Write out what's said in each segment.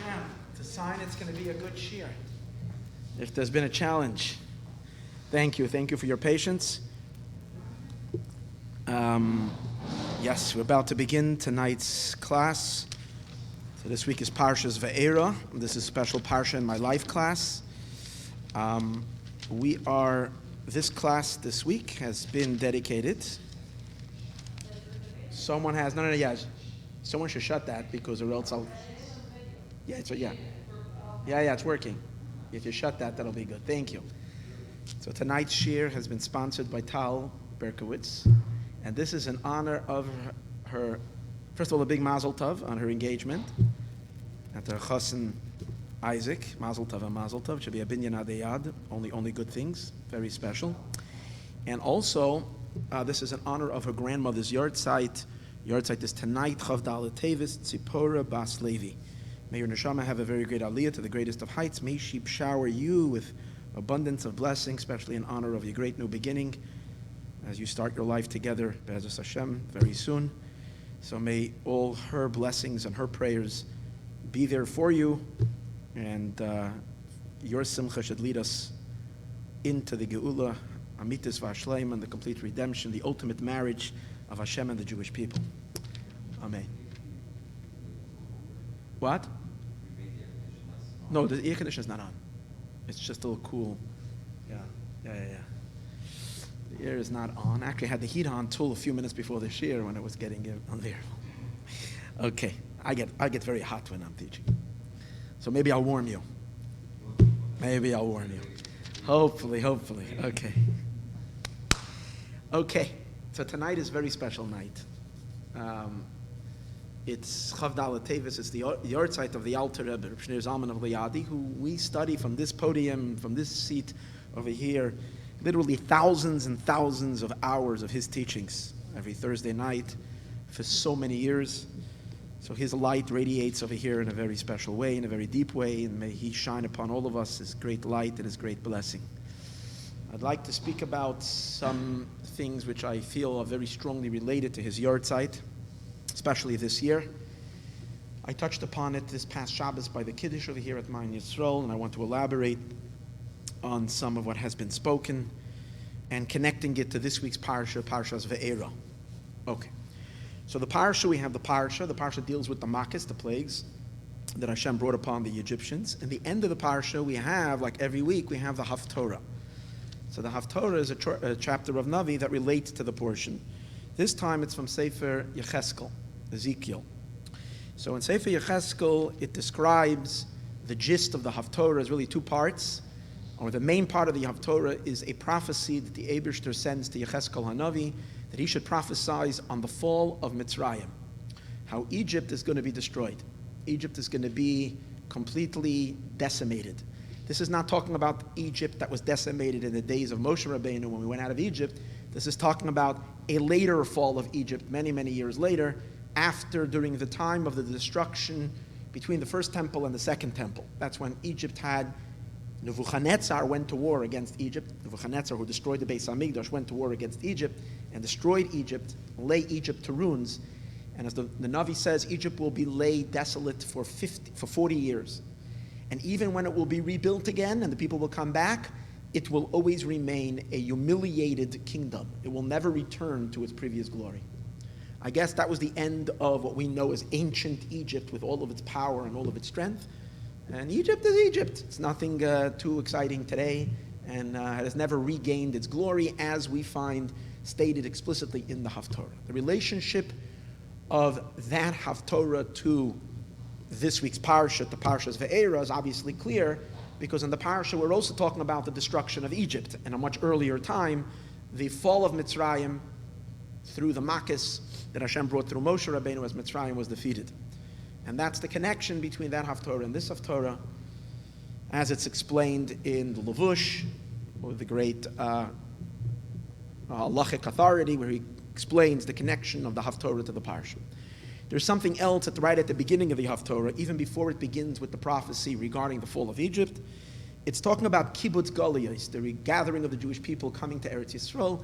Hashem, it's a sign it's going to be a good shir. If there's been a challenge, thank you for your patience. Yes, we're about to begin tonight's class. So this week is Parshas Ve'era. This is a special Parsha in my life class. This class this week has been dedicated. Someone should shut that because or else I'll. Yeah, it's working. If you shut that, that'll be good. Thank you. So tonight's shir has been sponsored by Tal Berkowitz, and this is in honor of her. First of all, a big mazel tov on her engagement. At her chassan Isaac, mazel tov and mazel tov. It should be a binyan adayad, only good things, very special. And also, this is in honor of her grandmother's yahrzeit. Yahrzeit is tonight, Chavdal Tevis Tzipora Bas Levi. May your neshama have a very great aliyah to the greatest of heights. May she shower you with abundance of blessings, especially in honor of your great new beginning as you start your life together, Be'ezus Hashem, very soon. So may all her blessings and her prayers be there for you, and your simcha should lead us into the Geula, Amitis V'Ashleim, and the complete redemption, the ultimate marriage of Hashem and the Jewish people. Amen. What? No, the air conditioner is not on. It's just a little cool. Yeah. The air is not on. Actually, I had the heat on till a few minutes before the shir when it was getting unbearable. Okay, I get very hot when I'm teaching. So maybe I'll warm you. Hopefully. Okay. So tonight is a very special night. It's Chavdal Tevis. It's the yahrzeit of the Alter Rebbe, Reb Shneur Zalman of Liadi, who we study from this podium, from this seat over here, literally thousands and thousands of hours of his teachings every Thursday night for so many years. So his light radiates over here in a very special way, in a very deep way, and may he shine upon all of us his great light and his great blessing. I'd like to speak about some things which I feel are very strongly related to his yahrzeit, especially this year. I touched upon it this past Shabbos by the Kiddush over here at Maayon Yisroel, and I want to elaborate on some of what has been spoken and connecting it to this week's Parsha, Parshas Ve'era. Okay. So the Parsha, we have the Parsha. The Parsha deals with the Makkos, the plagues that Hashem brought upon the Egyptians. And the end of the Parsha, we have, like every week, we have the Haftorah. So the Haftorah is a chapter of Navi that relates to the portion. This time it's from Sefer Yecheskel, Ezekiel. So in Sefer Yecheskel, it describes the gist of the Haftorah as really two parts. Or the main part of the Haftorah is a prophecy that the Eibishter sends to Yecheskel Hanavi, that he should prophesy on the fall of Mitzrayim, how Egypt is going to be destroyed. Egypt is going to be completely decimated. This is not talking about Egypt that was decimated in the days of Moshe Rabbeinu when we went out of Egypt. This is talking about a later fall of Egypt, many, many years later, during the time of the destruction between the first temple and the second temple. That's when Egypt had Nebuchadnezzar went to war against Egypt. Nebuchadnezzar, who destroyed the Beis Hamikdash, went to war against Egypt and destroyed Egypt, lay Egypt to ruins. And as the Navi says, Egypt will be laid desolate for 40 years. And even when it will be rebuilt again and the people will come back, it will always remain a humiliated kingdom. It will never return to its previous glory. I guess that was the end of what we know as ancient Egypt with all of its power and all of its strength. And Egypt is Egypt. It's nothing too exciting today, and it has never regained its glory, as we find stated explicitly in the Haftorah. The relationship of that Haftorah to this week's Parsha, to Parshas Ve'era, is obviously clear, because in the Parsha we're also talking about the destruction of Egypt. In a much earlier time, the fall of Mitzrayim through the Makkos that Hashem brought through Moshe Rabbeinu as Mitzrayim was defeated. And that's the connection between that Haftorah and this Haftorah, as it's explained in the Levush, or the great halachic authority, where he explains the connection of the Haftorah to the Parsha. There's something else right at the beginning of the Haftorah, even before it begins with the prophecy regarding the fall of Egypt. It's talking about kibbutz galuyos, the regathering of the Jewish people coming to Eretz Yisrael.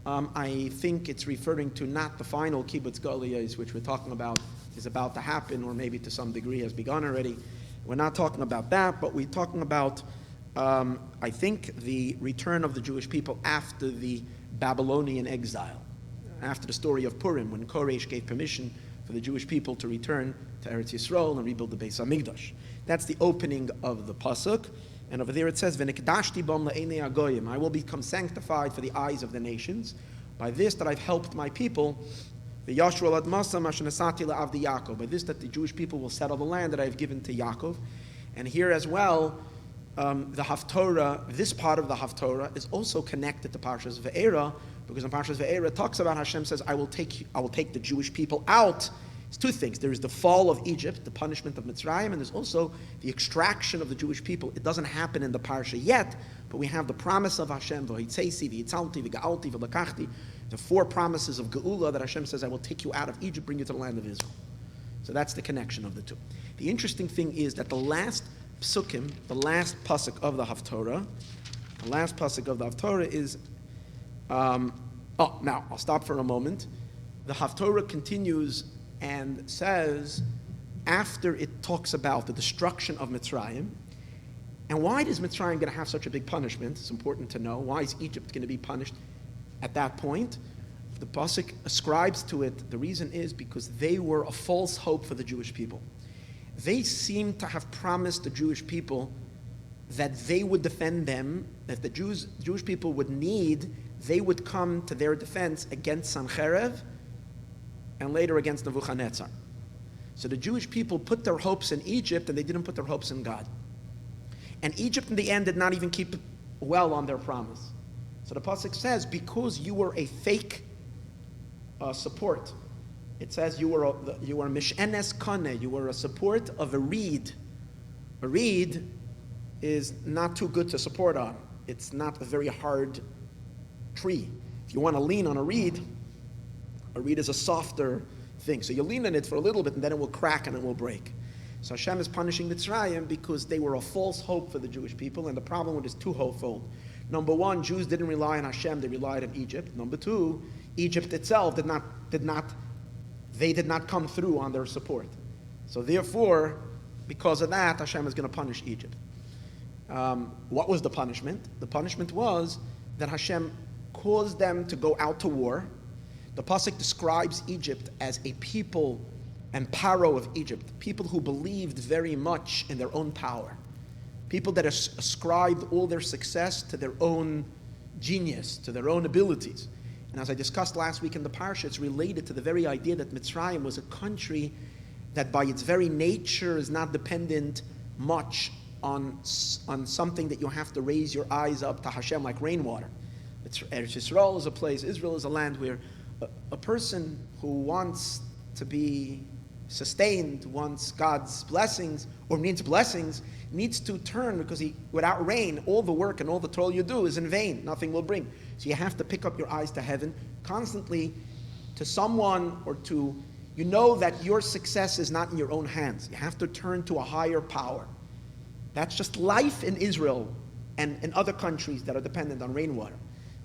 I think it's referring to not the final kibbutz galuyos, which we're talking about is about to happen, or maybe to some degree has begun already, We're not talking about that, but we're talking about, I think, the return of the Jewish people after the Babylonian exile, after the story of Purim, when Koresh gave permission for the Jewish people to return to Eretz Yisroel and rebuild the Beis Hamikdash. That's the opening of the pasuk, and over there it says, "V'nikdashti bam la'einei hagoyim." I will become sanctified for the eyes of the nations, by this that I've helped my people. The Yisroel admasa mashenasati la'avdi Yaakov. By this that the Jewish people will settle the land that I have given to Yaakov. And here as well, the Haftorah, this part of the Haftorah is also connected to Parshas Ve'era, because in Parshas Ve'era it talks about Hashem says, I will take the Jewish people out. It's two things. There is the fall of Egypt, the punishment of Mitzrayim, and there's also the extraction of the Jewish people. It doesn't happen in the Parsha yet, but we have the promise of Hashem, V'hitzesi, V'hitzalti, V'ga'alti, V'lakachti, the four promises of Geula that Hashem says, I will take you out of Egypt, bring you to the land of Israel. So that's the connection of the two. The interesting thing is that the last psukim, the last pasuk of the Haftorah, is, now I'll stop for a moment. The Haftorah continues and says, after it talks about the destruction of Mitzrayim, and why is Mitzrayim going to have such a big punishment? It's important to know. Why is Egypt going to be punished at that point? The pasuk ascribes to it, the reason is because they were a false hope for the Jewish people. They seem to have promised the Jewish people that they would defend them, that the Jewish people would need, they would come to their defense against Sancherev and later against Nebuchadnezzar. So the Jewish people put their hopes in Egypt and they didn't put their hopes in God. And Egypt in the end did not even keep well on their promise. So the pasuk says, because you were a fake support, it says you were mishenes kane, you were a support of a reed. A reed is not too good to support on. It's not a very hard tree. If you want to lean on a reed is a softer thing. So you lean on it for a little bit and then it will crack and it will break. So Hashem is punishing Mitzrayim because they were a false hope for the Jewish people, and the problem with it is twofold. Number one, Jews didn't rely on Hashem, they relied on Egypt. Number two, Egypt itself did not come through on their support. So therefore, because of that, Hashem is going to punish Egypt. What was the punishment? The punishment was that Hashem caused them to go out to war. The pasuk describes Egypt as a people and Paro of Egypt, people who believed very much in their own power, people that ascribed all their success to their own genius, to their own abilities. And as I discussed last week in the Parsha, it's related to the very idea that Mitzrayim was a country that by its very nature is not dependent much on something that you have to raise your eyes up to Hashem like rainwater. Eretz Yisroel is a place, Israel is a land where a person who wants to be sustained, wants God's blessings, or needs blessings, needs to turn, because without rain, all the work and all the toil you do is in vain. Nothing will bring. So you have to pick up your eyes to heaven constantly, to someone or to, you know that your success is not in your own hands. You have to turn to a higher power. That's just life in Israel and in other countries that are dependent on rainwater.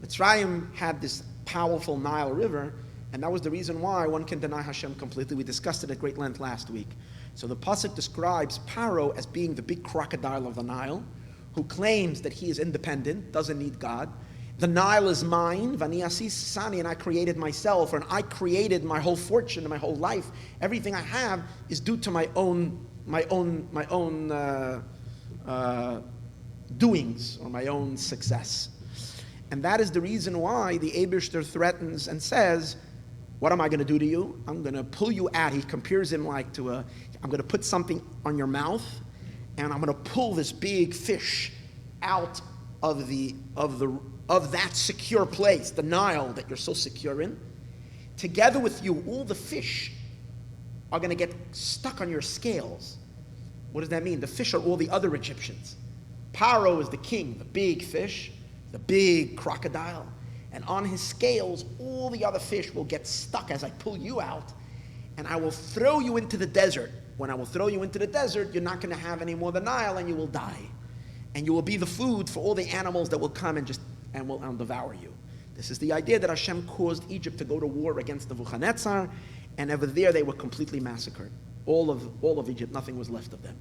Mitzrayim had this powerful Nile River, and that was the reason why one can deny Hashem completely. We discussed it at great length last week. So the pasuk describes Paro as being the big crocodile of the Nile, who claims that he is independent, doesn't need God. The Nile is mine, Vani Asis Sani, and I created myself, and I created my whole fortune and my whole life. Everything I have is due to my own doings or my own success. And that is the reason why the Eibishter threatens and says, what am I going to do to you? I'm going to pull you out. He compares him like to I'm going to put something on your mouth, and I'm going to pull this big fish out of that secure place, the Nile that you're so secure in. Together with you, all the fish are going to get stuck on your scales. What does that mean? The fish are all the other Egyptians. Paro is the king, the big fish, the big crocodile. And on his scales, all the other fish will get stuck as I pull you out, and I will throw you into the desert. When I will throw you into the desert, you're not going to have any more the Nile, and you will die. And you will be the food for all the animals that will come and will devour you. This is the idea that Hashem caused Egypt to go to war against Nebuchadnezzar, and over there they were completely massacred. All of Egypt, nothing was left of them.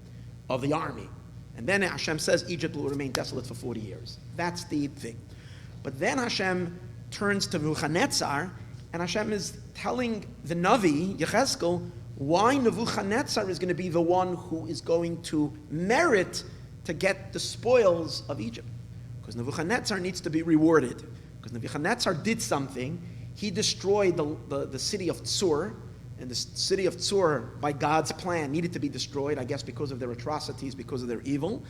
of the army. And then Hashem says Egypt will remain desolate for 40 years. That's the thing. But then Hashem turns to Nebuchadnezzar, and Hashem is telling the Navi, Yechezkel, why Nebuchadnezzar is going to be the one who is going to merit to get the spoils of Egypt. Because Nebuchadnezzar needs to be rewarded. Because Nebuchadnezzar did something. He destroyed the city of Tsur, and the city of Tsur, by God's plan, needed to be destroyed, I guess because of their atrocities, because of their evil.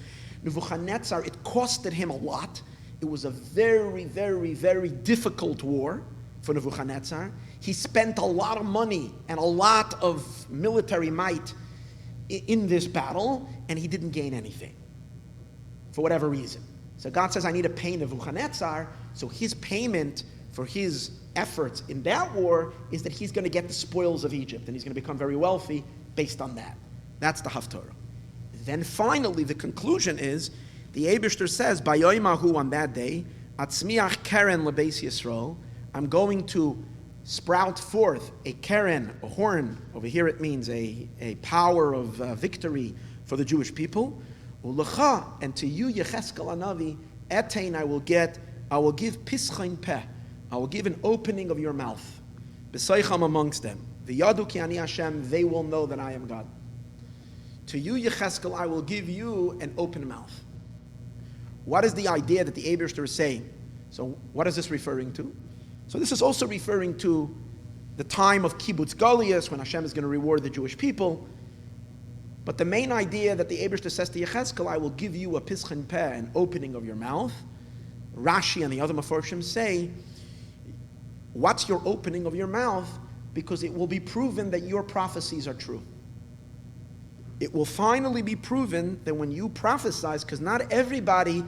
Nebuchadnezzar, it costed him a lot. It was a very, very, very difficult war for Nebuchadnezzar. He spent a lot of money and a lot of military might in this battle, and he didn't gain anything, for whatever reason. So God says, I need to pay Nebuchadnezzar, so his payment for his efforts in that war is that he's going to get the spoils of Egypt, and he's going to become very wealthy based on that. That's the Haftarah. Then finally, the conclusion is, the Eibishter says, Bayoimahu, on that day, Atzmiach Keren lebeis Yisroel, I'm going to sprout forth a keren, a horn. Over here it means a power of victory for the Jewish people. Ulecha, and to you, Yechezkel Hanavi, etein, I will give pischain peh, I will give an opening of your mouth. B'soicham, amongst them. V'yadu ki ani Hashem, they will know that I am God. To you, Yechezkel, I will give you an open mouth. What is the idea that the Eibishter is saying? So what is this referring to? So this is also referring to the time of Kibbutz Goliath, when Hashem is going to reward the Jewish people. But the main idea that the Eibishter says to Yechezkel, I will give you a pischain peh, an opening of your mouth. Rashi and the other Mefarshim say, what's your opening of your mouth? Because it will be proven that your prophecies are true. It will finally be proven that when you prophesize, because not everybody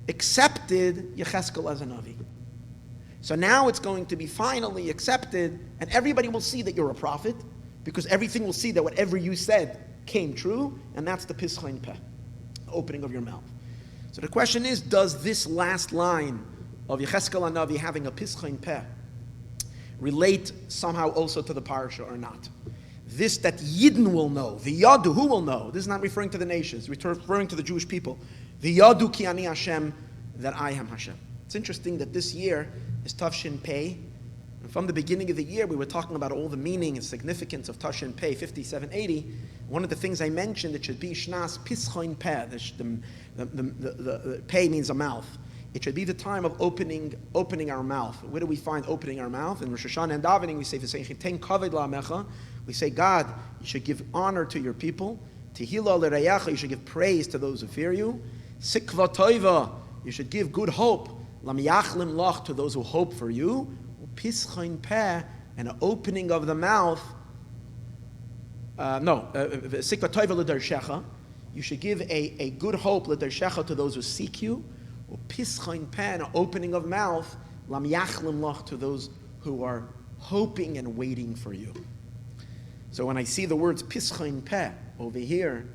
accepted Yechezkel as a Navi. So now it's going to be finally accepted, and everybody will see that you're a prophet, because everything will see that whatever you said came true, and that's the pischain peh, opening of your mouth. So the question is, does this last line of Yechezkel Hanavi having a pischain peh relate somehow also to the parsha or not? This that Yidden will know, the Yadu, who will know? This is not referring to the nations, it's referring to the Jewish people. The Yadu ki ani Hashem, that I am Hashem. It's interesting that this year is Tafshin Pei. And from the beginning of the year, we were talking about all the meaning and significance of Tafshin Pei 5780. One of the things I mentioned, it should be Shnas Pischain Peh. The Pei means a mouth. It should be the time of opening our mouth. Where do we find opening our mouth? In Rosh Hashanah and davening, we say, we say, God, you should give honor to your people. Tehillah l'reyacha, you should give praise to those who fear you. Sikva toiva, you should give good hope. Lam yachlim lach, to those who hope for you. Pischain peh, and an opening of the mouth. Sikva toiva l'darshecha, you should give a good hope l'darshecha to those who seek you. Pischain peh, an opening of mouth. Lam yachlim lach, to those who are hoping and waiting for you. So when I see the words pischain peh over here,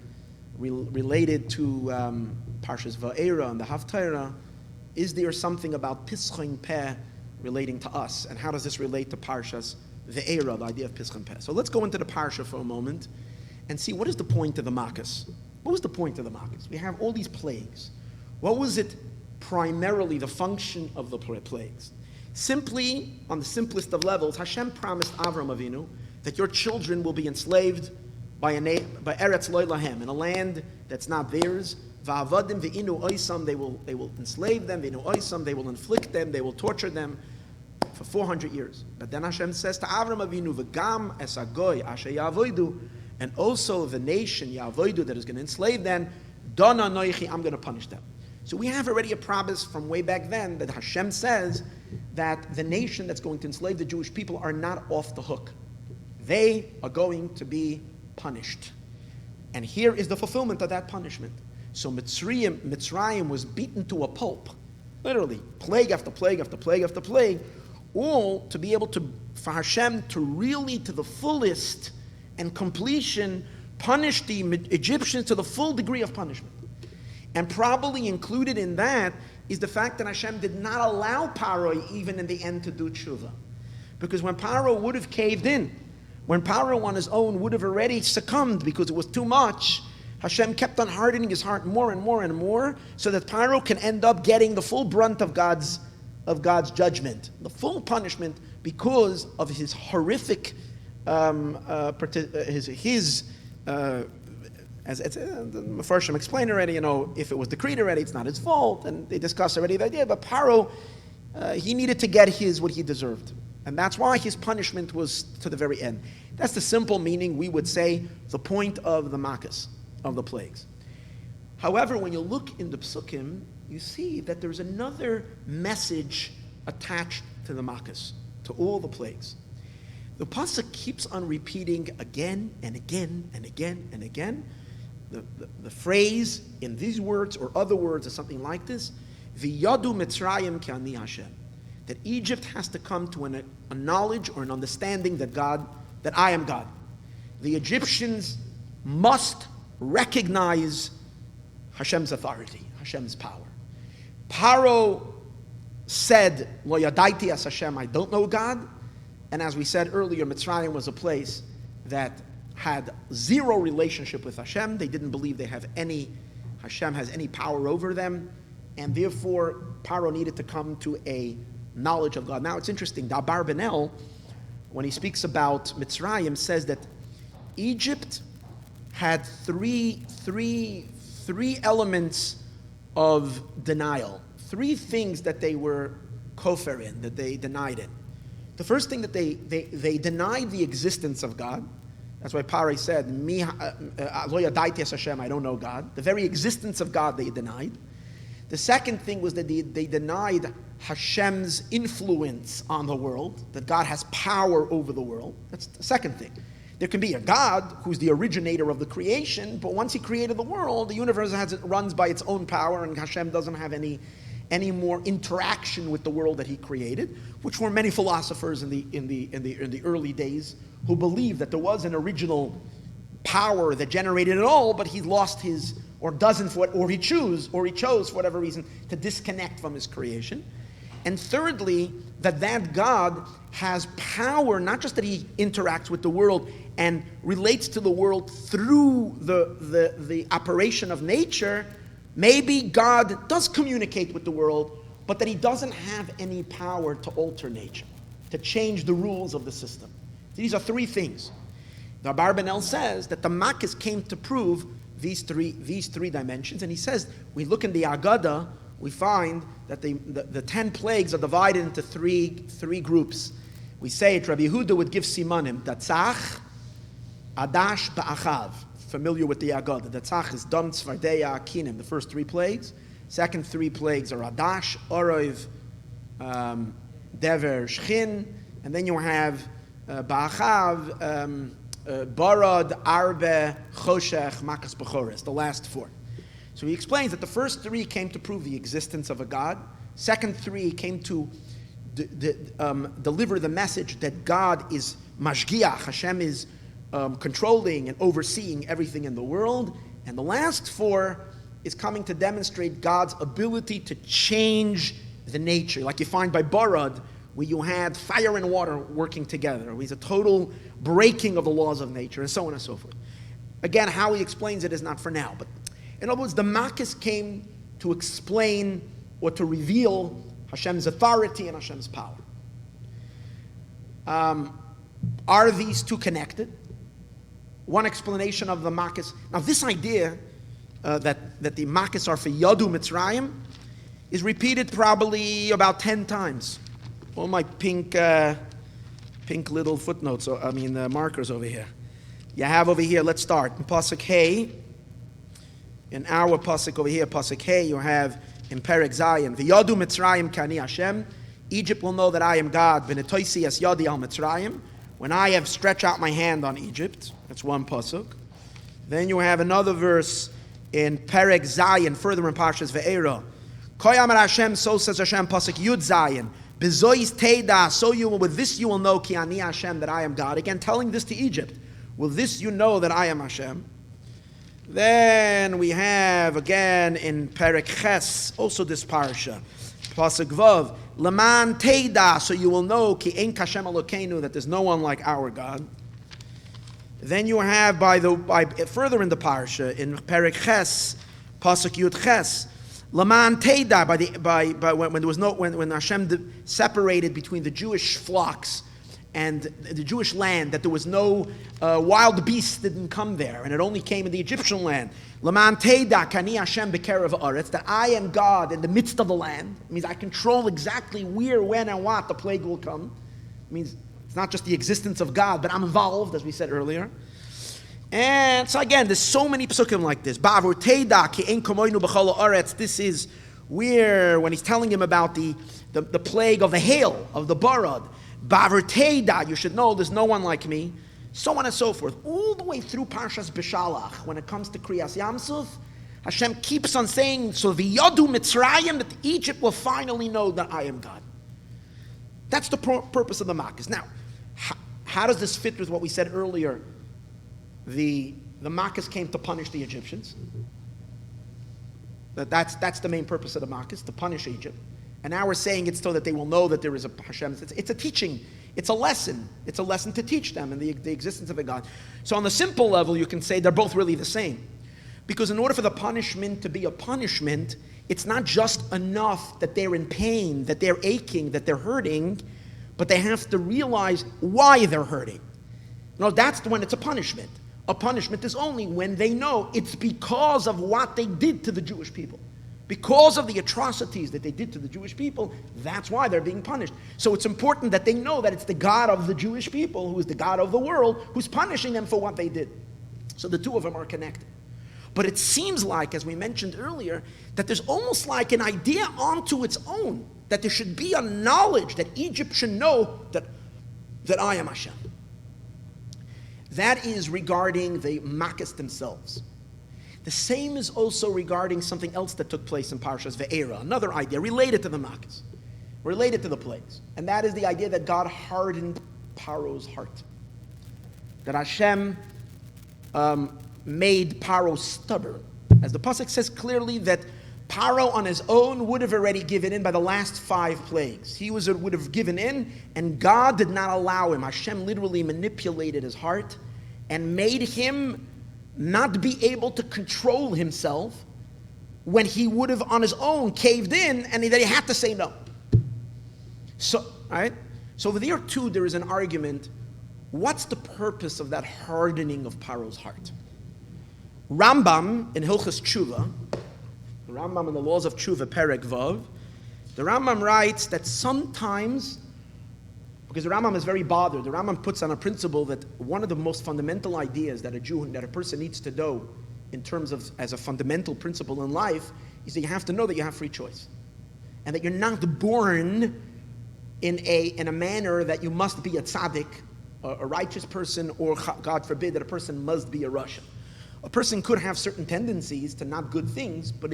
related to Parshas Va'era and the Haftarah, is there something about pischain peh relating to us? And how does this relate to Parshas Va'era, the idea of pischain peh? So let's go into the Parsha for a moment and see what is the point of the Makkos. What was the point of the Makkos? We have all these plagues. What was it primarily, the function of the plagues? Simply, on the simplest of levels, Hashem promised Avram Avinu that your children will be enslaved by Eretz Lo Lahem, in a land that's not theirs. Va'avadim ve'inu oisam, they will enslave them. Ve'inu oisam, they will inflict them. They will torture them for 400 years. But then Hashem says to Avram Avinu, v'gam es hagoy asher ya'avodu, and also the nation ya'avodu that is going to enslave them, dona noichi, I'm going to punish them. So we have already a promise from way back then that Hashem says that the nation that's going to enslave the Jewish people are not off the hook. They are going to be punished. And here is the fulfillment of that punishment. So Mitzrayim was beaten to a pulp, literally, plague after plague after plague after plague, all to be able to, for Hashem to really, to the fullest and completion, punish the Egyptians to the full degree of punishment. And probably included in that is the fact that Hashem did not allow Paro even in the end to do tshuva. Because when Paro would have caved in, when Paro on his own would have already succumbed because it was too much, Hashem kept on hardening his heart more and more and more, so that Paro can end up getting the full brunt of God's judgment, the full punishment, because of his horrific, as the Mefarshim explained already, if it was decreed already, it's not his fault, and they discussed already the idea. But Paro, he needed to get what he deserved, and that's why his punishment was to the very end. That's the simple meaning, we would say, the point of the makas, of the plagues. However, when you look in the Psukim, you see that there's another message attached to the makas, to all the plagues. The pasuk keeps on repeating again and again and again and again the phrase in these words or other words or something like this: V'yadu Mitzrayim ki ani Hashem. That Egypt has to come to a knowledge or an understanding that I am God. The Egyptians must recognize Hashem's authority, Hashem's power. Paro said, Lo yadaiti as Hashem, I don't know God. And as we said earlier, Mitzrayim was a place that had zero relationship with Hashem. They didn't believe Hashem has any power over them. And therefore, Paro needed to come to a knowledge of God. Now it's interesting, the Abarbanel, when he speaks about Mitzrayim, says that Egypt had three elements of denial. Three things that they were kofar in, that they denied in. The first thing that they denied the existence of God. That's why Paro said, Lo yadaiti es Hashem, I don't know God. The very existence of God they denied. The second thing was that they denied Hashem's influence on the world, that God has power over the world. That's the second thing. There can be a God who's the originator of the creation, but once he created the world, the universe runs by its own power, and Hashem doesn't have any more interaction with the world that he created, which were many philosophers in the early days who believed that there was an original power that generated it all, but he lost his, or doesn't, or he chose for whatever reason to disconnect from his creation. And thirdly, that God has power, not just that he interacts with the world and relates to the world through the operation of nature. Maybe God does communicate with the world, but that he doesn't have any power to alter nature, to change the rules of the system. These are three things. The Abarbanel says that the Makkis came to prove these three dimensions, and he says, we look in the Agada, we find that the 10 plagues are divided into three groups. We say it, Rabbi Yehuda would give simanim, Datzach, Adash, Ba'achav. Familiar with the Agada. Datzach is Dam, Tzvardeya, Akinim, the first 3 plagues. Second 3 plagues are Adash, Orov, Dever, Shchin, and then you have Ba'achav, Barad, Arbe, Choshech, Makas Bechoris, the last 4. So he explains that the first 3 came to prove the existence of a God. Second 3 came to deliver the message that God is Mashgiach, Hashem is controlling and overseeing everything in the world. And the last 4 is coming to demonstrate God's ability to change the nature. Like you find by Barad, where you had fire and water working together. It's a total breaking of the laws of nature, and so on and so forth. Again, how he explains it is not for now. But in other words, the Makkis came to explain or to reveal Hashem's authority and Hashem's power. Are these two connected? One explanation of the Makkis. Now, this idea that the Makkis are for Yadu Mitzrayim is repeated probably about 10 times. All my pink little footnotes, markers over here. You have over here, let's start. In Pasuk Hey, in our Pasuk over here, Pasuk Hey, you have in Perek Zayin, V'yadu Mitzrayim kani Hashem, Egypt will know that I am God, V'netoisi es yadi al Mitzrayim, when I have stretched out my hand on Egypt. That's one Pasuk. Then you have another verse in Perek Zayin, further in Parshas Ve'era. Koyamar Hashem, so says Hashem, Pasuk Yud Zayin. Bezois Teda, so with this you will know Ki ani Hashem, that I am God. Again, telling this to Egypt. With this you know that I am Hashem. Then we have again in Perek Ches, also this parsha, Pasuk Vav, Leman Teda, so you will know Ki ein Hashem Elokeinu, that there's no one like our God. Then you have further in the parsha in Perek Ches, Pasuk Yud Ches, Laman Teda when Hashem separated between the Jewish flocks and the Jewish land, that there was no wild beasts didn't come there, and it only came in the Egyptian land. Laman Teda Kani Hashem Bekerev Aretz, that I am God in the midst of the land. It means I control exactly where, when, and what the plague will come. It means it's not just the existence of God, but I'm involved, as we said earlier. And so again, there's so many psukim like this. Ba'avur Teda ki ein kamoinu b'chol haaretz. This is where, when he's telling him about the plague of the hail, of the barad, Ba'avur Teda, you should know there's no one like me, so on and so forth. All the way through Parshas Beshalach, when it comes to Kriyas Yamsuf, Hashem keeps on saying, so v'yadu Mitzrayim, that Egypt will finally know that I am God. That's the purpose of the Makkos. Now, how does this fit with what we said earlier? The Makkos came to punish the Egyptians. That's the main purpose of the Makkos, to punish Egypt. And now we're saying it's so that they will know that there is a Hashem. It's a teaching. It's a lesson. It's a lesson to teach them and the existence of a God. So on the simple level, you can say they're both really the same. Because in order for the punishment to be a punishment, it's not just enough that they're in pain, that they're aching, that they're hurting, but they have to realize why they're hurting. No, that's when it's a punishment. A punishment is only when they know it's because of what they did to the Jewish people. Because of the atrocities that they did to the Jewish people, that's why they're being punished. So it's important that they know that it's the God of the Jewish people, who is the God of the world, who's punishing them for what they did. So the two of them are connected. But it seems like, as we mentioned earlier, that there's almost like an idea onto its own, that there should be a knowledge that Egypt should know that I am Hashem. That is regarding the Makkos themselves. The same is also regarding something else that took place in Parshas Ve'era, another idea related to the Makkos, related to the plagues. And that is the idea that God hardened Paro's heart. That Hashem made Paro stubborn. As the Pasuk says clearly that Paro on his own would have already given in by the last 5 plagues. He would have given in, and God did not allow him. Hashem literally manipulated his heart and made him not be able to control himself when he would have on his own caved in, and that he had to say no. So, right? So over there too, there is an argument. What's the purpose of that hardening of Paro's heart? Rambam in Hilchos Tshuva, the Rambam in the Laws of Tshuva, Perek Vav, the Rambam writes that sometimes, because the Rambam is very bothered, the Rambam puts on a principle that one of the most fundamental ideas that a person needs to know in terms of as a fundamental principle in life is that you have to know that you have free choice. And that you're not born in a manner that you must be a tzaddik, a righteous person, or God forbid that a person must be a Rasha. A person could have certain tendencies to not good things, but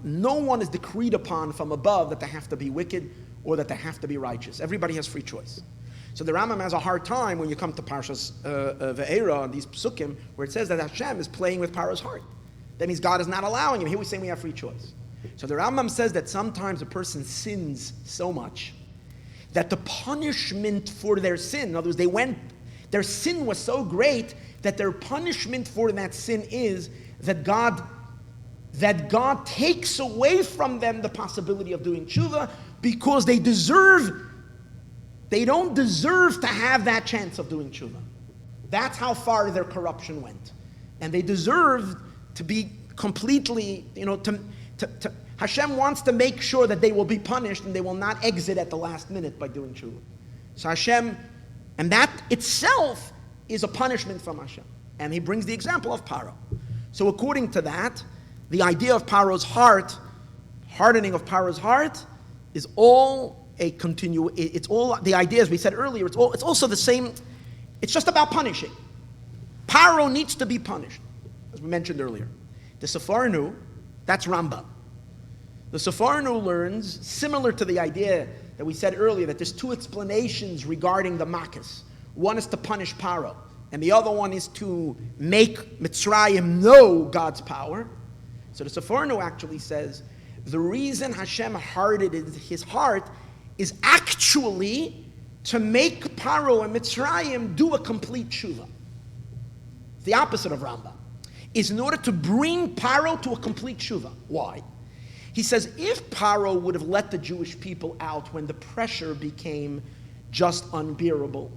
no one is decreed upon from above that they have to be wicked or that they have to be righteous. Everybody has free choice. So the Rambam has a hard time when you come to Parshas Ve'era and these psukim, where it says that Hashem is playing with Paro's heart. That means God is not allowing him. Here we're saying we have free choice. So the Rambam says that sometimes a person sins so much that the punishment for their sin, in other words, their sin was so great that their punishment for that sin is that God takes away from them the possibility of doing tshuva because they don't deserve to have that chance of doing tshuva. That's how far their corruption went. And they deserve to be completely, Hashem wants to make sure that they will be punished and they will not exit at the last minute by doing tshuva. So Hashem, and that itself is a punishment from Hashem. And he brings the example of Paro. So according to that, the idea of Paro's heart, hardening of Paro's heart, is all it's all the ideas we said earlier, it's also the same, it's just about punishing. Paro needs to be punished, as we mentioned earlier. The Sefarnu, that's Rambam. The Sefarnu learns, similar to the idea that we said earlier, that there's 2 explanations regarding the Makkos. One is to punish Paro, and the other one is to make Mitzrayim know God's power. So the Sefarnu actually says, the reason Hashem hardened his heart is actually to make Paro and Mitzrayim do a complete tshuva. It's the opposite of Rambam. Is in order to bring Paro to a complete tshuva. Why? He says if Paro would have let the Jewish people out when the pressure became just unbearable,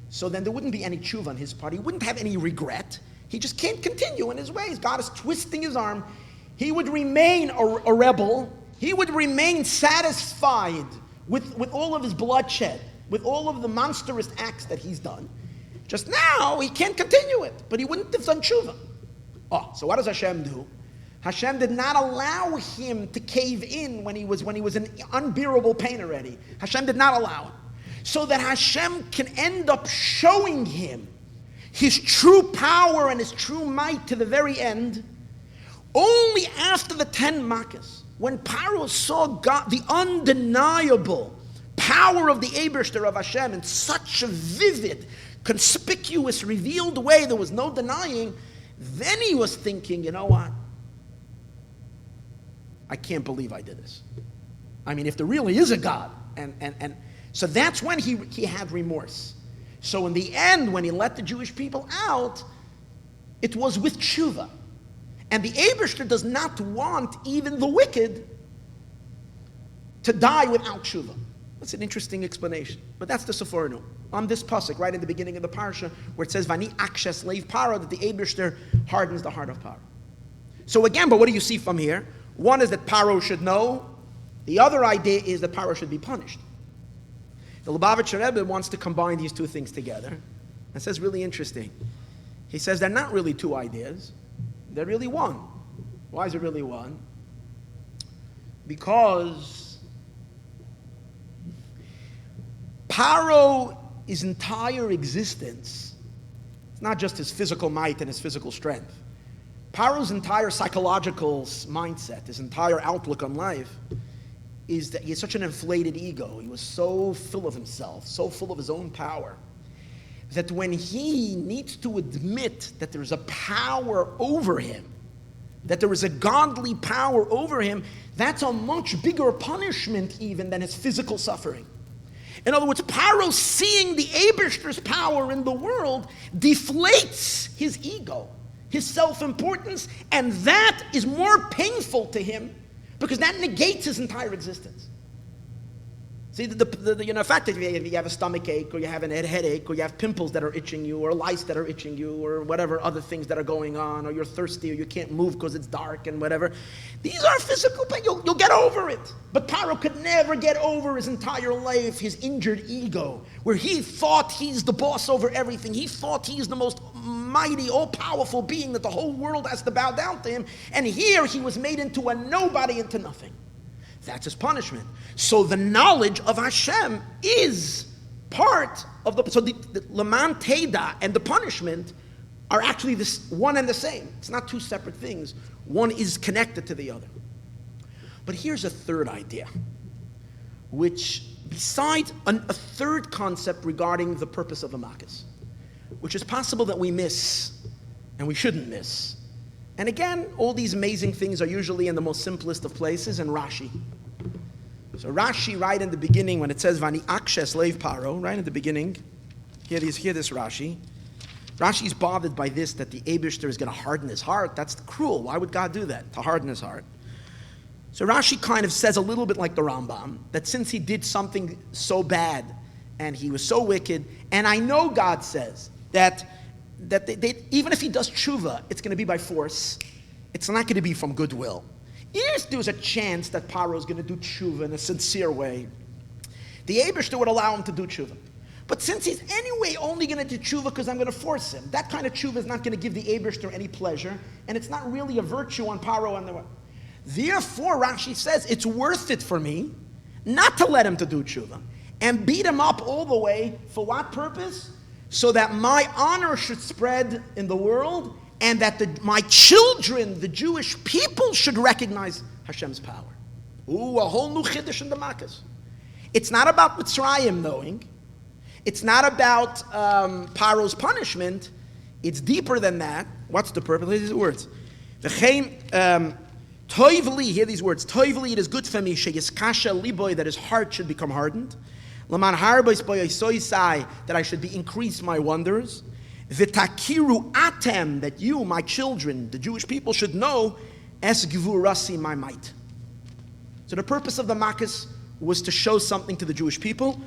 so then there wouldn't be any tshuva on his part. He wouldn't have any regret. He just can't continue in his ways. God is twisting his arm. He would remain a rebel. He would remain satisfied with all of his bloodshed, with all of the monstrous acts that he's done. Just now, he can't continue it, but he wouldn't have done tshuva. Oh, so what does Hashem do? Hashem did not allow him to cave in when he was in unbearable pain already. Hashem did not allow it. So that Hashem can end up showing him his true power and his true might to the very end, only after the 10 Makkos, when Paro saw God, the undeniable power of the Eibishter of Hashem in such a vivid, conspicuous, revealed way there was no denying, then he was thinking, you know what? I can't believe I did this. I mean, if there really is a God. And so that's when he had remorse. So in the end, when he let the Jewish people out, it was with tshuva. And the Eibishter does not want even the wicked to die without tshuva. That's an interesting explanation. But that's the Seforno. On this pasuk, right in the beginning of the parsha, where it says, Vani akshes leiv Paro, that the Eibishter hardens the heart of Paro. So again, but what do you see from here? One is that Paro should know. The other idea is that Paro should be punished. The Lubavitcher Rebbe wants to combine these two things together. And says really interesting. He says they're not really two ideas. They're really one. Why is it really one? Because Paro, his entire existence, it's not just his physical might and his physical strength. Paro's entire psychological mindset, his entire outlook on life, is that he has such an inflated ego. He was so full of himself, so full of his own power, that when he needs to admit that there's a power over him, that there is a godly power over him, that's a much bigger punishment even than his physical suffering. In other words, Paro seeing the Eibishter's power in the world deflates his ego, his self-importance, and that is more painful to him because that negates his entire existence. See, the fact that if you have a stomach ache, or you have a headache, or you have pimples that are itching you, or lice that are itching you, or whatever other things that are going on, or you're thirsty, or you can't move because it's dark and whatever, these are physical pain. You'll get over it. But Paro could never get over his entire life, his injured ego, where he thought he's the boss over everything. He thought he's the most mighty, all-powerful being that the whole world has to bow down to him. And here he was made into a nobody, into nothing. That's his punishment. So the knowledge of Hashem is part of the... So the Laman Teda and the punishment are actually this one and the same. It's not two separate things. One is connected to the other. But here's a third idea, which besides a third concept regarding the purpose of the Makkos, which is possible that we miss, and we shouldn't miss. And again, all these amazing things are usually in the most simplest of places, in Rashi. So Rashi, right in the beginning, when it says Vani akshes leiv Paro, right in the beginning, hear this Rashi. Rashi's bothered by this, that the Eibishter is going to harden his heart. That's cruel. Why would God do that, to harden his heart? So Rashi kind of says a little bit like the Rambam, that since he did something so bad, and he was so wicked, and I know God says that even if he does tshuva, it's going to be by force. It's not going to be from goodwill. If there's a chance that Paro is going to do tshuva in a sincere way, the Eibishter would allow him to do tshuva. But since he's anyway only going to do tshuva because I'm going to force him, that kind of tshuva is not going to give the Eibishter any pleasure, and it's not really a virtue on Paro and the way. Therefore, Rashi says, it's worth it for me not to let him to do tshuva and beat him up all the way. For what purpose? So that my honor should spread in the world, and that my children, the Jewish people, should recognize Hashem's power. Ooh, a whole new chiddush in the Makkos. It's not about Mitzrayim knowing. It's not about Paro's punishment. It's deeper than that. What's the purpose? These words. Toivli, hear these words. Toivli, it is good for me, sheyiskasha liboy, that his heart should become hardened. Laman harbais boyasoisai, that I should be increase my wonders. V'takiru atem, that you, my children, the Jewish people, should know es gvurasi, my might. So the purpose of the Makkos was to show something to the Jewish people.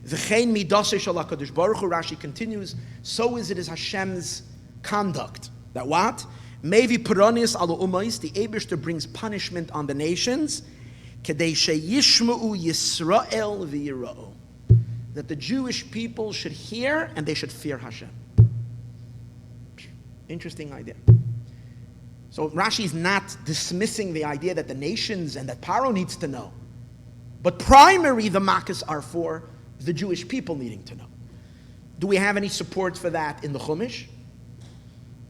V'chein midasei shel HaKadosh Baruch Hu, Rashi continues, so is it as Hashem's conduct. That what? Mevi Puranis ala umais, the Eibishter brings punishment on the nations, kedei sheyishma'u Yisroel v'yira'u, that the Jewish people should hear and they should fear Hashem. Interesting idea. So Rashi is not dismissing the idea that the nations and that Paro needs to know, but primary the Makkos are for the Jewish people needing to know. Do we have any support for that in the Chumash?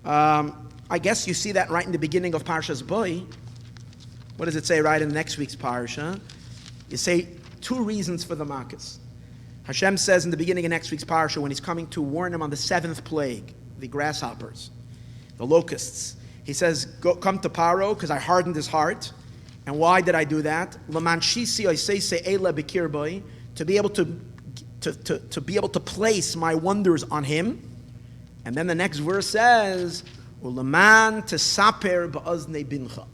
I guess you see that right in the beginning of Parshas Boi. What does it say right in next week's Parsha? You say two reasons for the Makkos. Hashem says in the beginning of next week's Parsha, when he's coming to warn them on the seventh plague, the grasshoppers, the locusts, he says, come to Paro, because I hardened his heart. And why did I do that? Laman shisi oisei eila b'kir boi, to be able to place my wonders on him. And then the next verse says, Ulaman tesaper ba'oznei bincha,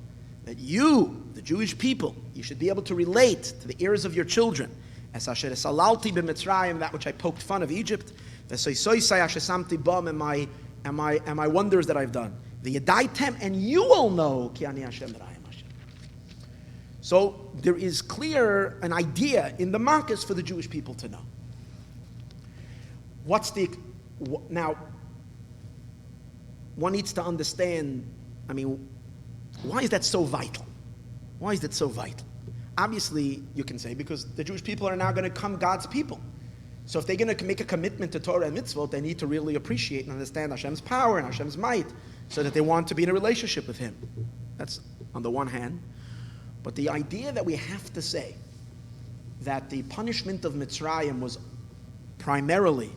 that you, the Jewish people, you should be able to relate to the ears of your children. As asher salalti b'Mitzrayim, that which I poked fun of Egypt, v'soisoisai asher samti bam, and my wonders that I've done. The yadaitem, and you will know ki ani Hashem, that I am Hashem. So there is clear an idea in the Makkos for the Jewish people to know. Now, one needs to understand, why is that so vital? Why is that so vital? Obviously, you can say, because the Jewish people are now going to become God's people. So if they're going to make a commitment to Torah and mitzvot, they need to really appreciate and understand Hashem's power and Hashem's might, so that they want to be in a relationship with Him. That's on the one hand. But the idea that we have to say that the punishment of Mitzrayim was primarily,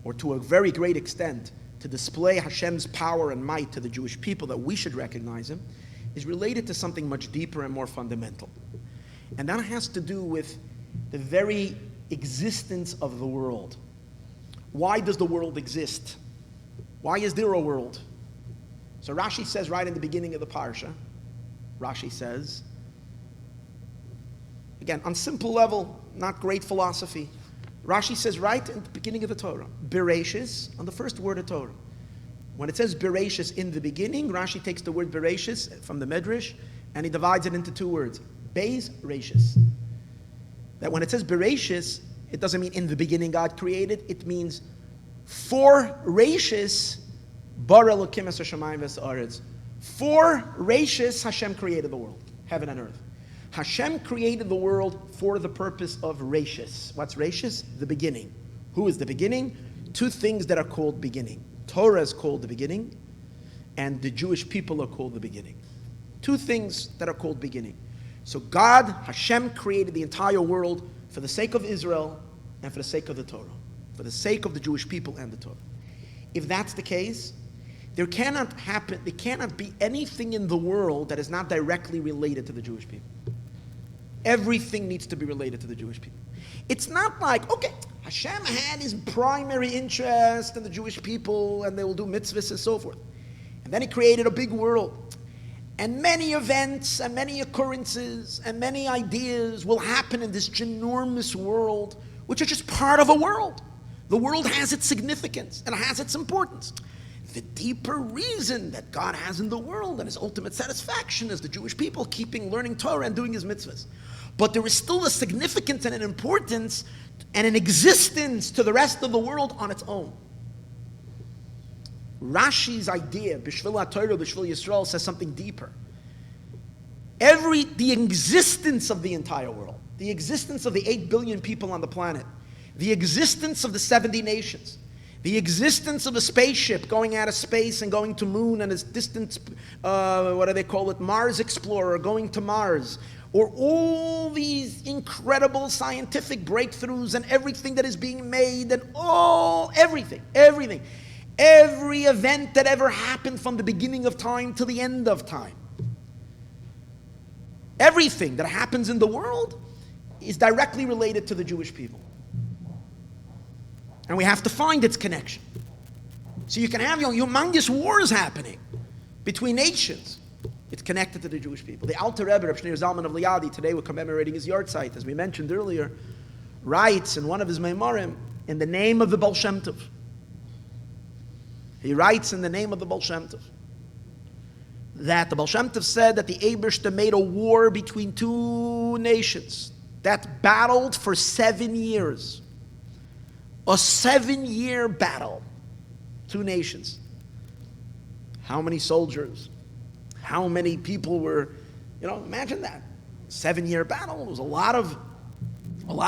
or to a very great extent, to display Hashem's power and might to the Jewish people, that we should recognize Him, is related to something much deeper and more fundamental. And that has to do with the very existence of the world. Why does the world exist? Why is there a world? So Rashi says right in the beginning of the Parsha, Rashi says, again, on simple level, not great philosophy, Rashi says right in the beginning of the Torah, Bereshis, on the first word of Torah. When it says Bereshis in the beginning, Rashi takes the word Bereshis from the Medrash and he divides it into two words, Beis Reshis. That when it says Bereshis, it doesn't mean in the beginning God created, it means for Reshis, Bara Elokim es hashamayim v'sa'aretz. For Reshis, Hashem created the world, heaven and earth. Hashem created the world for the purpose of Reshis. What's Reshis? The beginning. Who is the beginning? Two things that are called beginning. Torah is called the beginning, and the Jewish people are called the beginning. Two things that are called beginning. So God, Hashem, created the entire world for the sake of Israel and for the sake of the Torah, for the sake of the Jewish people and the Torah. If that's the case, there cannot be anything in the world that is not directly related to the Jewish people. Everything needs to be related to the Jewish people. It's not like, okay, Hashem had his primary interest in the Jewish people and they will do mitzvahs and so forth. And then he created a big world. And many events and many occurrences and many ideas will happen in this ginormous world, which are just part of a world. The world has its significance and has its importance. The deeper reason that God has in the world and his ultimate satisfaction is the Jewish people learning Torah and doing his mitzvahs. But there is still a significance and an importance and an existence to the rest of the world on its own. Rashi's idea, B'shvil HaTorah, B'shvil Yisroel, says something deeper. The existence of the entire world, the existence of the 8 billion people on the planet, the existence of the 70 nations, the existence of a spaceship going out of space and going to moon and its distant, Mars Explorer going to Mars, or all these incredible scientific breakthroughs and everything that is being made and everything. Every event that ever happened from the beginning of time to the end of time. Everything that happens in the world is directly related to the Jewish people. And we have to find its connection. So you can have humongous wars happening between nations. It's connected to the Jewish people. The Alter Rebbe, Reb Shneur Zalman of Liadi, today we're commemorating his yahrzeit, as we mentioned earlier, writes in one of his memorim, in the name of the Baal Shem Tov. He writes in the name of the Baal Shem Tov that the Baal Shem Tov said that the Eibishter made a war between two nations that battled for 7 years. A 7-year battle. Two nations. How many soldiers? How many people were, imagine that. 7-year battle. It was a lot of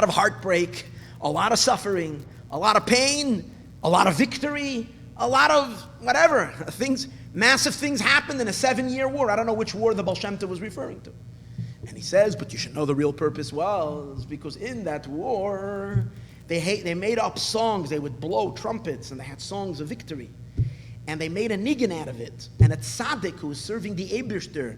heartbreak, a lot of suffering, a lot of pain, a lot of victory, a lot of whatever. Massive things happened in a 7-year war. I don't know which war the Baal Shem Tov was referring to. And he says, but you should know the real purpose was because in that war, they made up songs. They would blow trumpets, and they had songs of victory. And they made a niggin out of it. And a tzaddik who was serving the Eibishter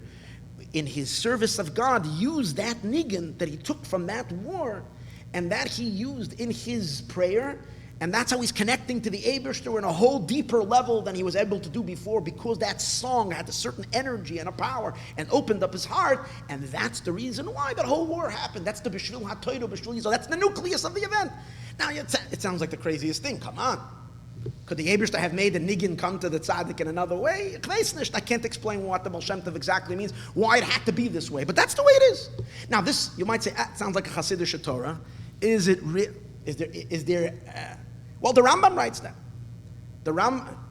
in his service of God used that niggin that he took from that war, and that he used in his prayer. And that's how he's connecting to the Eibishter in a whole deeper level than he was able to do before, because that song had a certain energy and a power and opened up his heart. And that's the reason why that whole war happened. That's the B'shvil HaTorah, B'shvil Yisroel. That's the nucleus of the event. Now, it sounds like the craziest thing. Come on. Could the Eibishter have made the niggin come to the tzaddik in another way? I can't explain what the Baal Shem Tov exactly means, why it had to be this way. But that's the way it is. Now, this, you might say, it sounds like a Chassidish Torah. Is there well, the Rambam writes that. The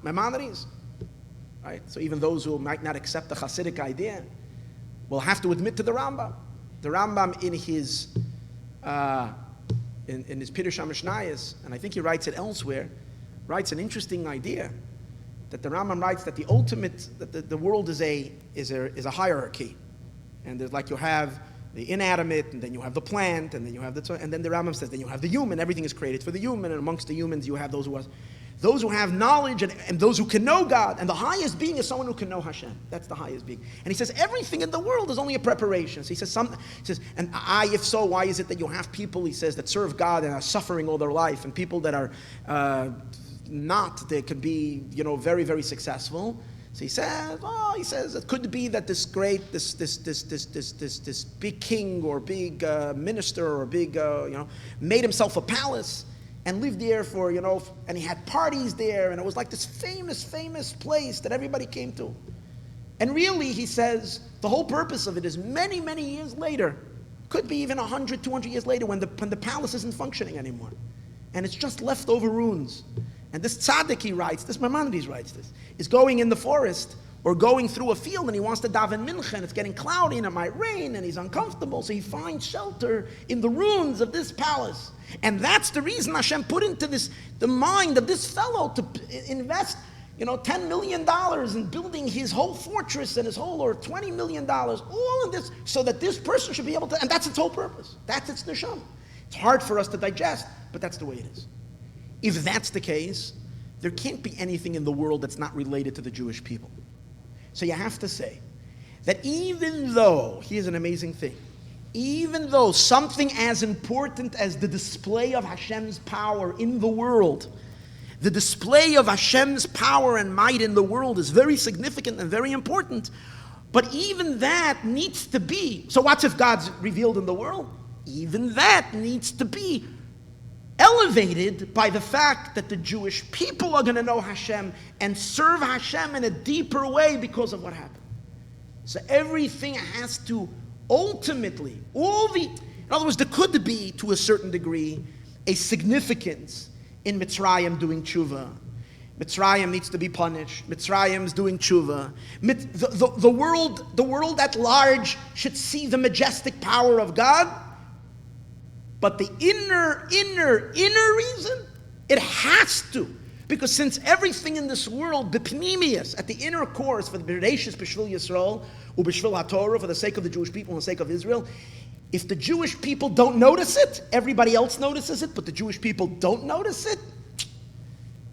Maimonides, right? So even those who might not accept the Chassidic idea will have to admit to the Rambam. The Rambam in his Pirush HaMishnayos, and I think he writes it elsewhere, writes an interesting idea that the Rambam writes that the ultimate, that the world is a hierarchy, and there's like you have the inanimate, and then you have the plant, and then you have and then the Rambam says, then you have the human. Everything is created for the human, and amongst the humans you have those who have knowledge and those who can know God. And the highest being is someone who can know Hashem. That's the highest being. And he says everything in the world is only a preparation. So he says if so, why is it that you have people, he says, that serve God and are suffering all their life, and people that are not, they could be, very, very successful. So he says it could be that this big king or big minister or big, made himself a palace and lived there for, and he had parties there, and it was like this famous place that everybody came to. And really, he says, the whole purpose of it is many, many years later, could be even 100, 200 years later, when the palace isn't functioning anymore. And it's just leftover ruins. And this tzaddik, he writes, this Maimonides writes this, is going in the forest or going through a field, and he wants to daven mincha, and it's getting cloudy and it might rain, and he's uncomfortable, so he finds shelter in the ruins of this palace. And that's the reason Hashem put into the mind of this fellow to invest, $10 million in building his whole fortress and his whole, or $20 million, all of this, so that this person should be able to, and that's its whole purpose. That's its neshama. It's hard for us to digest, but that's the way it is. If that's the case, there can't be anything in the world that's not related to the Jewish people. So you have to say that even though, here's an amazing thing, even though something as important as the display of Hashem's power in the world, the display of Hashem's power and might in the world is very significant and very important, but even that needs to be, so what's if God's revealed in the world? Even that needs to be elevated by the fact that the Jewish people are going to know Hashem and serve Hashem in a deeper way because of what happened. So everything has to ultimately, in other words, there could be, to a certain degree, a significance in Mitzrayim doing tshuva. Mitzrayim needs to be punished. Mitzrayim's doing tshuva. The world at large should see the majestic power of God. But the inner reason, it has to. Because since everything in this world, the pnimius, at the inner core, is for the Bereshis B'shvil Yisroel, or B'shvil HaTorah, for the sake of the Jewish people and the sake of Israel, if the Jewish people don't notice it, everybody else notices it, but the Jewish people don't notice it,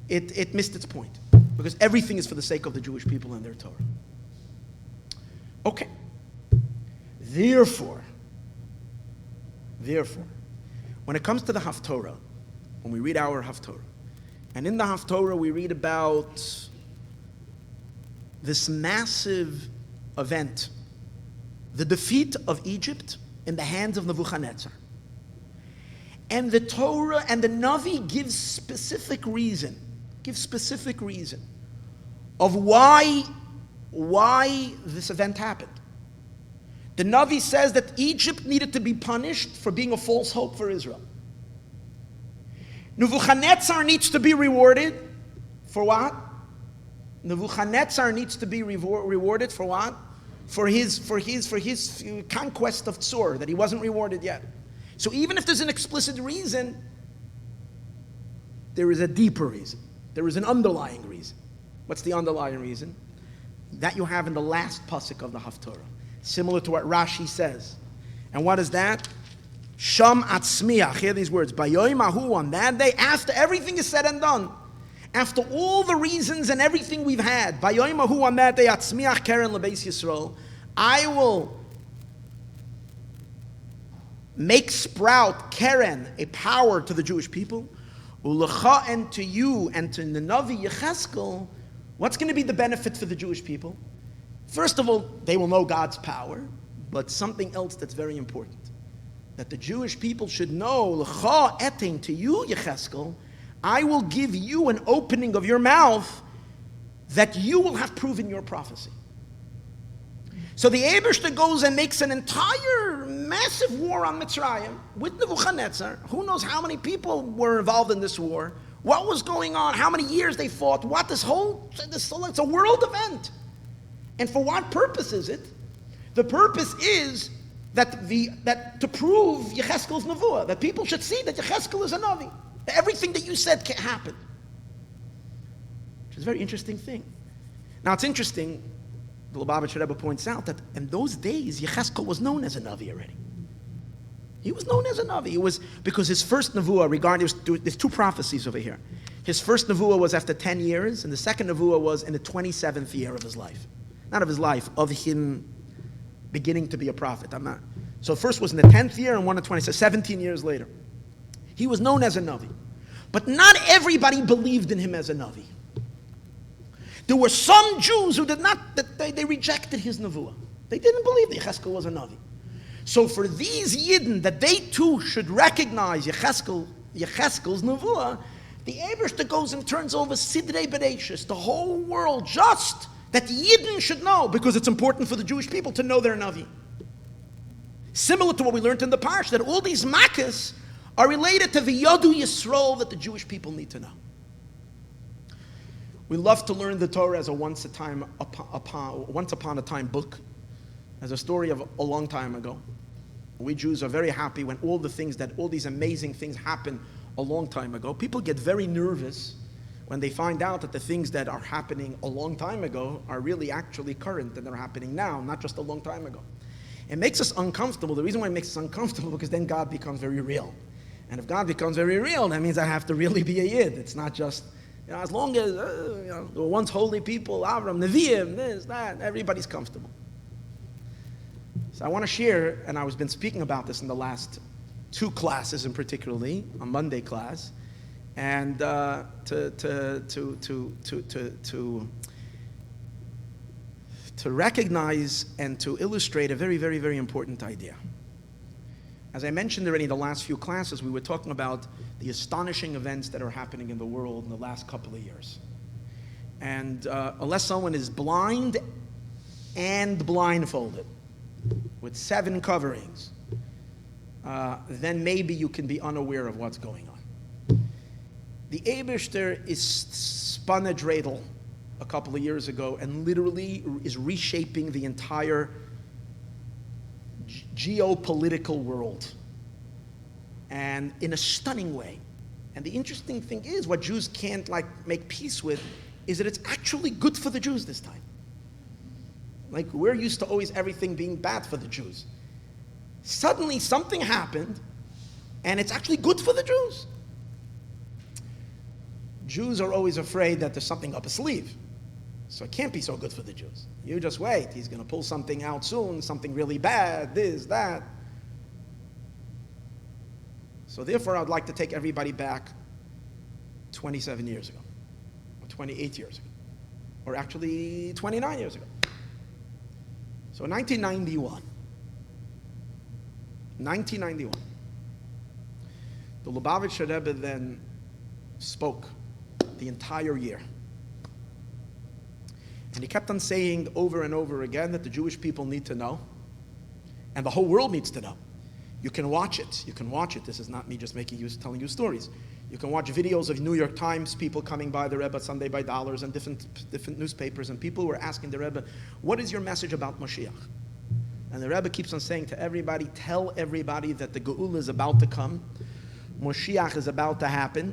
it missed its point. Because everything is for the sake of the Jewish people and their Torah. Okay. Therefore, when it comes to the Haftorah, when we read our Haftorah, And in the Haftorah we read about this massive event, the defeat of Egypt in the hands of Nebuchadnezzar. And the Torah and the Navi gives specific reason of why this event happened. The Navi says that Egypt needed to be punished for being a false hope for Israel. Nebuchadnezzar needs to be rewarded for what? Nebuchadnezzar needs to be rewarded for what? For his conquest of Tsur, that he wasn't rewarded yet. So even if there's an explicit reason, there is a deeper reason. There is an underlying reason. What's the underlying reason? That you have in the last pasuk of the Haftorah, similar to what Rashi says. And what is that? Sham atzmiach. Hear these words. Bayoim ahu, on that day, after everything is said and done, after all the reasons and everything we've had, Bayoim ahu, on that day, atzmiach keren lebeis Yisroel, I will make sprout keren, a power to the Jewish people, ulecha, and to you and to the Navi Yecheskel. What's going to be the benefit for the Jewish people? First of all, they will know God's power, but something else that's very important, that the Jewish people should know, lecha etin, to you Yecheskel, I will give you an opening of your mouth that you will have proven your prophecy. So the Eibishter goes and makes an entire massive war on Mitzrayim with Nebuchadnezzar. Who knows how many people were involved in this war? What was going on? How many years they fought? It's a world event. And for what purpose is it? The purpose is that to prove Yecheskel's nevuah, that people should see that Yecheskel is a Navi. Everything that you said can happen. Which is a very interesting thing. Now it's interesting, the Lubavitcher Rebbe points out that in those days, Yecheskel was known as a Navi already. He was known as a Navi. It was because his first nevuah, there's two prophecies over here. His first nevuah was after 10 years, and the second nevuah was in the 27th year of his life. Not of his life, of him beginning to be a prophet. So first was in the 10th year, and one in 20, so 17 years later. He was known as a Navi. But not everybody believed in him as a Navi. There were some Jews who they rejected his nevuah. They didn't believe that Yecheskel was a Navi. So for these Yidden, that they too should recognize Yecheskel's nevuah, the Eibishter goes and turns over Sidrei Bereshis, the whole world, just that the Yidden should know, because it's important for the Jewish people to know their Navi. Similar to what we learned in the Parsha, that all these makkahs are related to the Yadu Yisroel that the Jewish people need to know. We love to learn the Torah as a once upon a time book, as a story of a long time ago. We Jews are very happy when all these amazing things happen a long time ago. People get very nervous when they find out that the things that are happening a long time ago are really actually current and they're happening now, not just a long time ago. It makes us uncomfortable. The reason why it makes us uncomfortable is because then God becomes very real. And if God becomes very real, that means I have to really be a Yid. It's not just, as long as, there were once holy people, Avram, Nevi'im, this, that, everybody's comfortable. So I want to share, and I've been speaking about this in the last two classes, and particularly on Monday class, and to recognize and to illustrate a very, very, very important idea. As I mentioned already in the last few classes, we were talking about the astonishing events that are happening in the world in the last couple of years. And unless someone is blind and blindfolded with 7 coverings, then maybe you can be unaware of what's going on. The Eibishter is spun a dreidel a couple of years ago and literally is reshaping the entire geopolitical world, and in a stunning way. And the interesting thing is, what Jews can't make peace with is that it's actually good for the Jews this time. Like, we're used to always everything being bad for the Jews. Suddenly something happened and it's actually good for the Jews. Jews are always afraid that there's something up his sleeve, so it can't be so good for the Jews. You just wait, he's going to pull something out soon, something really bad, this, that. So therefore, I'd like to take everybody back 27 years ago, or 28 years ago, or actually 29 years ago. So in 1991, the Lubavitcher Rebbe then spoke the entire year. And he kept on saying over and over again that the Jewish people need to know, and the whole world needs to know. You can watch it. You can watch it. This is not me just telling you stories. You can watch videos of New York Times, people coming by the Rebbe Sunday by dollars, and different newspapers, and people were asking the Rebbe, what is your message about Mashiach? And the Rebbe keeps on saying to everybody, tell everybody that the Geula is about to come, Mashiach is about to happen,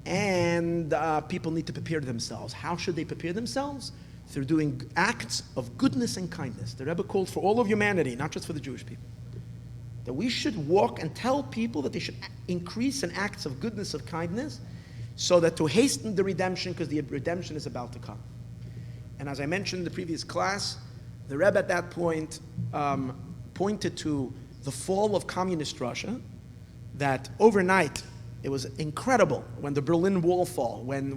and people need to prepare themselves. How should they prepare themselves? Through doing acts of goodness and kindness. The Rebbe called for all of humanity, not just for the Jewish people, that we should walk and tell people that they should increase in acts of goodness, of kindness, so that to hasten the redemption, because the redemption is about to come. And as I mentioned in the previous class, the Rebbe at that point pointed to the fall of communist Russia, that overnight it was incredible when the Berlin Wall fell, when the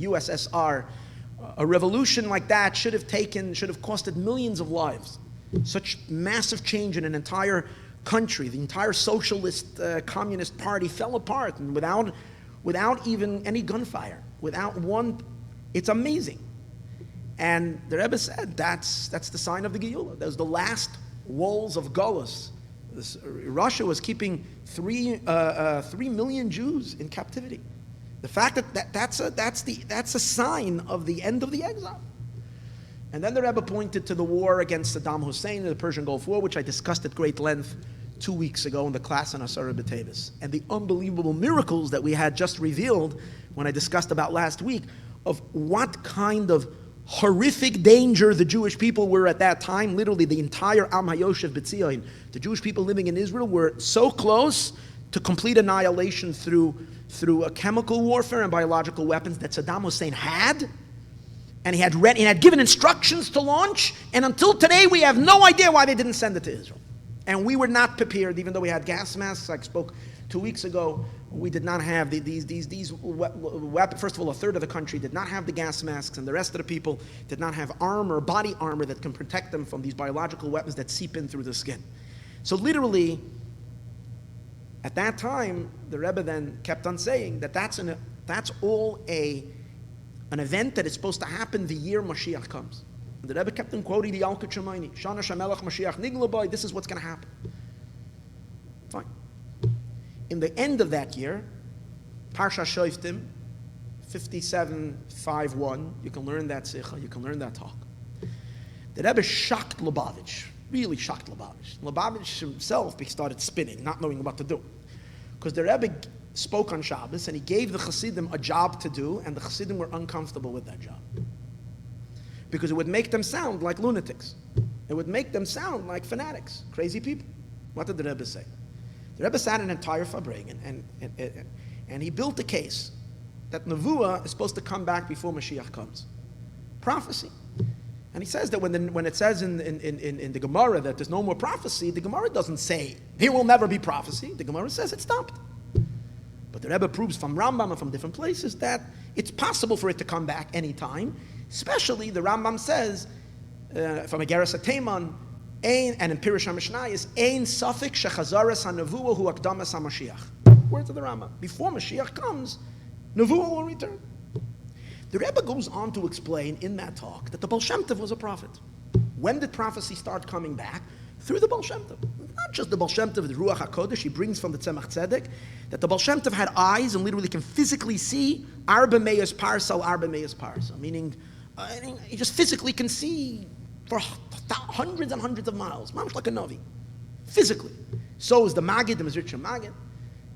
USSR, a revolution like that should have costed millions of lives. Such massive change in an entire country, the entire socialist communist party fell apart, and without even any gunfire, without one, it's amazing. And the Rebbe said that's the sign of the Geula. Those the last walls of Golus. Russia was keeping 3 million Jews in captivity. The fact that's a sign of the end of the exile. And then the Rebbe pointed to the war against Saddam Hussein, the Persian Gulf War, which I discussed at great length 2 weeks ago in the class on Asara B'Tevis, and the unbelievable miracles that we had just revealed when I discussed about last week of what kind of horrific danger the Jewish people were at that time. Literally, the entire Am HaYoshev B'Tzion, the Jewish people living in Israel, were so close to complete annihilation through a chemical warfare and biological weapons that Saddam Hussein had. And he had given instructions to launch, and until today we have no idea why they didn't send it to Israel. And we were not prepared, even though we had gas masks. I spoke 2 weeks ago. We did not have these weapons. First of all, a third of the country did not have the gas masks, and the rest of the people did not have armor, body armor that can protect them from these biological weapons that seep in through the skin. So literally, at that time, the Rebbe then kept on saying that that's all an event that is supposed to happen the year Mashiach comes. And the Rebbe kept on quoting the Yalkut Shemaini, Shana Shamelach Mashiach Niglaboy, this is what's going to happen. Fine. In the end of that year, Parsha Shoftim, 57:5-1, you can learn that Sikha, you can learn that talk. The Rebbe shocked Lubavitch, really shocked Lubavitch. Lubavitch himself started spinning, not knowing what to do. Because the Rebbe spoke on Shabbos, and he gave the Chassidim a job to do, and the Chassidim were uncomfortable with that job. Because it would make them sound like lunatics. It would make them sound like fanatics, crazy people. What did the Rebbe say? The Rebbe sat an entire Fabregan, and he built a case that Nevuah is supposed to come back before Mashiach comes. Prophecy. And he says that when it says in the Gemara that there's no more prophecy, the Gemara doesn't say, there will never be prophecy. The Gemara says it stopped. But the Rebbe proves from Rambam and from different places that it's possible for it to come back anytime. Especially, the Rambam says, from Ageras HaTeiman, and in Pirush HaMishnayos, Ein Safik Shechazaras HaNevuah Hu Akdamas HaMashiach. Words of the Rambam. Before Mashiach comes, Nevuah will return. The Rebbe goes on to explain in that talk that the Baal Shem Tov was a prophet. When did prophecy start coming back? Through the Baal Shem Tov. Not just the Baal Shem Tov, the Ruach HaKodesh, he brings from the Tzemach Tzedek, that the Baal Shem Tov had eyes and literally can physically see Arba Meis Parsal, Arba Meis Parsal, meaning he just physically can see for hundreds and hundreds of miles, much like a Navi, physically. So is the Magid, the Mezritcha Magid.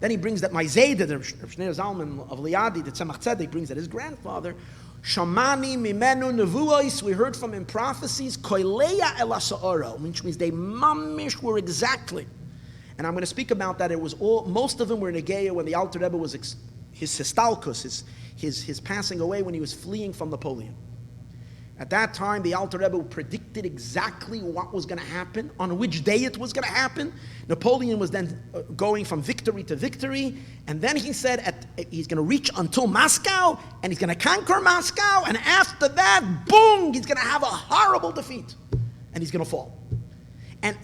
Then he brings that Maizeda, the Shnei Zalman of Liadi, the Tzemach Tzedek, brings that his grandfather, Shamani Mimenu Nevuos, we heard from him prophecies, Koileya El Asa'oro, which means they mamish were exactly. And I'm going to speak about that. It was most of them were in Negeya when the Alter Rebbe was his histalkus, his passing away when he was fleeing from Napoleon. At that time, the Alter Rebbe predicted exactly what was going to happen, on which day it was going to happen. Napoleon was then going from victory to victory, and then he said he's going to reach until Moscow, and he's going to conquer Moscow, and after that, boom, he's going to have a horrible defeat, and he's going to fall. And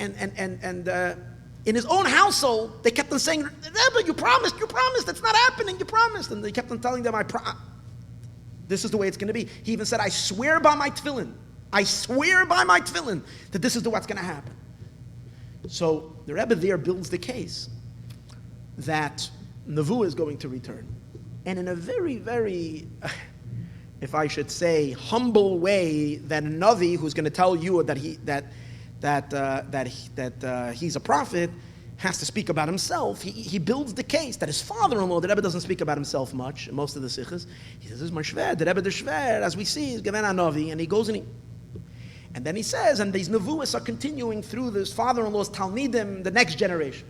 in his own household, they kept on saying, Rebbe, you promised, it's not happening, you promised. And they kept on telling them, this is the way it's going to be. He even said, I swear by my tefillin that this is what's going to happen. So the Rebbe there builds the case that Nevuah is going to return. And in a very, very, if I should say, humble way, that a Navi who's going to tell you that he's a prophet has to speak about himself. He builds the case that his father-in-law, the Rebbe doesn't speak about himself much in most of the sikhs. He says, this is my shver, the Rebbe the shver, as we see, is given a Navi, and he goes and then he says, and these Nevuahs are continuing through this father-in-law's Talmidim, the next generation,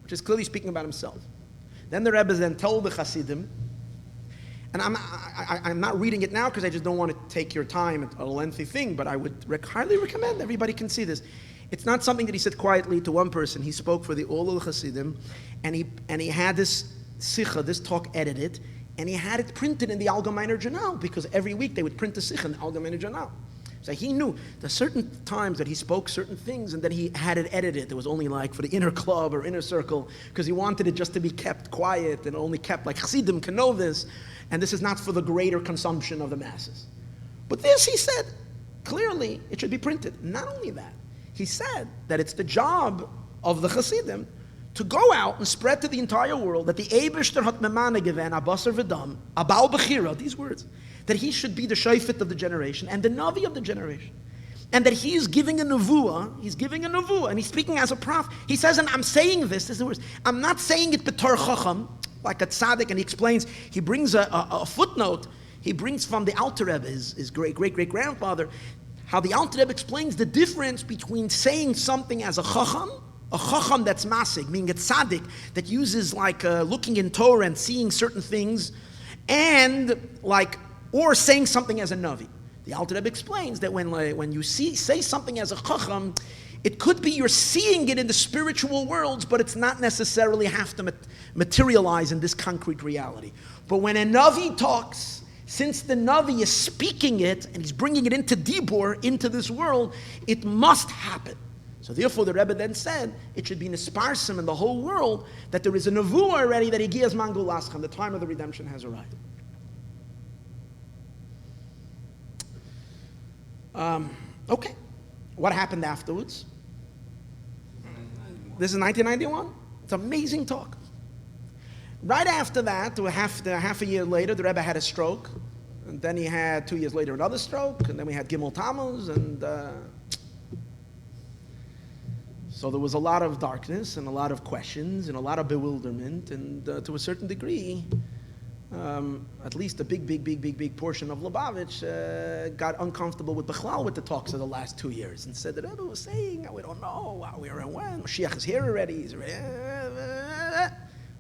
which is clearly speaking about himself. Then the Rebbe then told the Chassidim, and I'm not reading it now because I just don't want to take your time, it's a lengthy thing, but I would highly recommend, everybody can see this. It's not something that he said quietly to one person. He spoke for all of the Chassidim, and he had this sikha, this talk edited, and he had it printed in the Allgemeiner Journal, because every week they would print the sikha in the Allgemeiner Journal. So he knew there's certain times that he spoke certain things, and then he had it edited. It was only like for the inner club or inner circle, because he wanted it just to be kept quiet and only kept like Chassidim can know this, and this is not for the greater consumption of the masses. But this, he said, clearly it should be printed. Not only that, he said that it's the job of the Chassidim to go out and spread to the entire world that the Eibishter hat memane given, abasar v'dam, abal bechira, these words, that he should be the shayfet of the generation and the Navi of the generation. And that he is giving a nevuah, and he's speaking as a prophet. He says, and I'm saying this is the words, I'm not saying it b'tor chacham, like a tzaddik, and he explains, he brings a footnote, he brings from the Alter Rebbe, his great-great-grandfather, how the Alter Rebbe explains the difference between saying something as a chacham that's masig, meaning a tzaddik, that uses like looking in Torah and seeing certain things, and or saying something as a navi. The Alter Rebbe explains that when you say something as a chacham, it could be you're seeing it in the spiritual worlds, but it's not necessarily have to materialize in this concrete reality. But when a navi talks, since the Navi is speaking it, and he's bringing it into Dibur, into this world, it must happen. So therefore the Rebbe then said, it should be nisparsim in the whole world, that there is a Nevuah already, that Higiyaz Mangul Ascham, the time of the redemption has arrived. Okay, what happened afterwards? This is 1991. It's an amazing talk. Right after that, half a year later, the Rebbe had a stroke, and then he had 2 years later another stroke, and then we had Gimel Tammuz, and so there was a lot of darkness and a lot of questions and a lot of bewilderment, and to a certain degree, at least a big portion of Lubavitch got uncomfortable with the talks of the last 2 years and said, the Rebbe was saying, we don't know where and when, Mashiach is here already,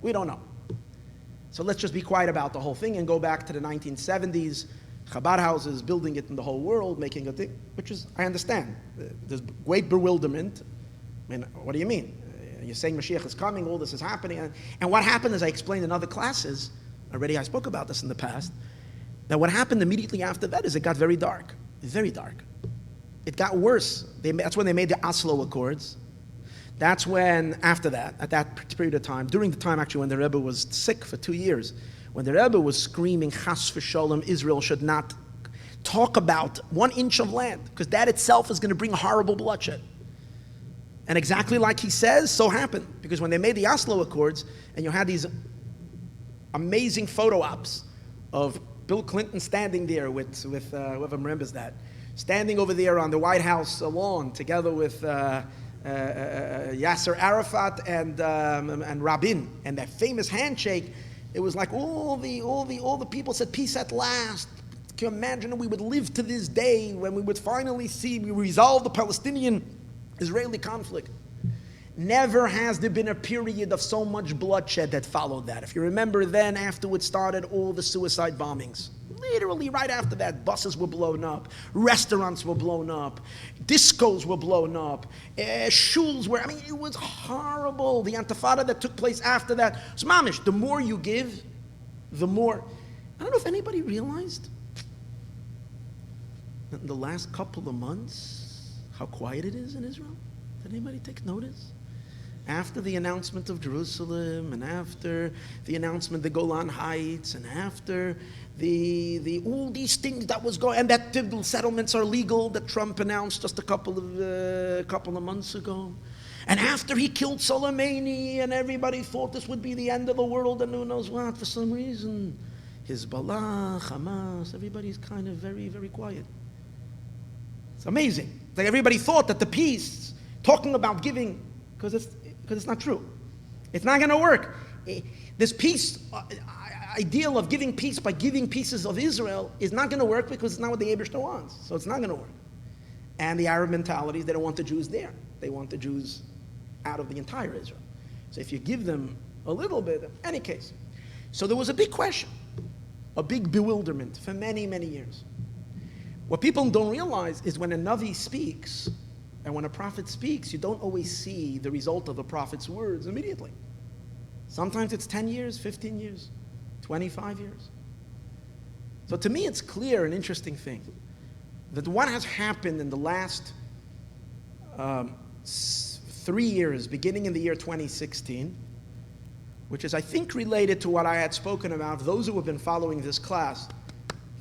we don't know. So let's just be quiet about the whole thing and go back to the 1970s, Chabad houses, building it in the whole world, making a thing, which is, I understand. There's great bewilderment. I mean, what do you mean? You're saying Mashiach is coming, all this is happening. And what happened, as I explained in other classes, already I spoke about this in the past, that what happened immediately after that is it got very dark. Very dark. It got worse. That's when they made the Oslo Accords. That's when, after that, at that period of time, during the time actually when the Rebbe was sick for 2 years, when the Rebbe was screaming, Chas v'sholem, Israel should not talk about 1 inch of land, because that itself is going to bring horrible bloodshed. And exactly like he says, so happened. Because when they made the Oslo Accords, and you had these amazing photo ops of Bill Clinton standing there with whoever remembers that, standing over there on the White House lawn together with Yasser Arafat and Rabin, and that famous handshake. It was like all the people said, peace at last. Can you imagine we would live to this day when we would finally see we resolve the Palestinian-Israeli conflict? Never has there been a period of so much bloodshed that followed that. If you remember then, afterwards started all the suicide bombings. Literally right after that, buses were blown up, restaurants were blown up, discos were blown up, shuls were, it was horrible. The intifada that took place after that. So mamish, the more you give, the more. I don't know if anybody realized that in the last couple of months, how quiet it is in Israel. Did anybody take notice? After the announcement of Jerusalem, and after the announcement of the Golan Heights, and after the all these things that was going, and that the settlements are legal that Trump announced just a couple of months ago, and after he killed Soleimani, and everybody thought this would be the end of the world, and who knows what, for some reason, Hezbollah, Hamas, everybody's kind of very, very quiet. It's amazing. Like everybody thought that the peace, talking about giving, because it's not true. It's not going to work. This peace ideal of giving peace by giving pieces of Israel is not going to work because it's not what the Eibishter wants. So it's not going to work. And the Arab mentalities, they don't want the Jews there. They want the Jews out of the entire Israel. So if you give them a little bit, in any case. So there was a big question, a big bewilderment for many, many years. What people don't realize is when a Navi speaks, and when a prophet speaks, you don't always see the result of the prophet's words immediately. Sometimes it's 10 years, 15 years, 25 years. So to me, it's clear, an interesting thing, that what has happened in the last 3 years, beginning in the year 2016, which is, I think, related to what I had spoken about, those who have been following this class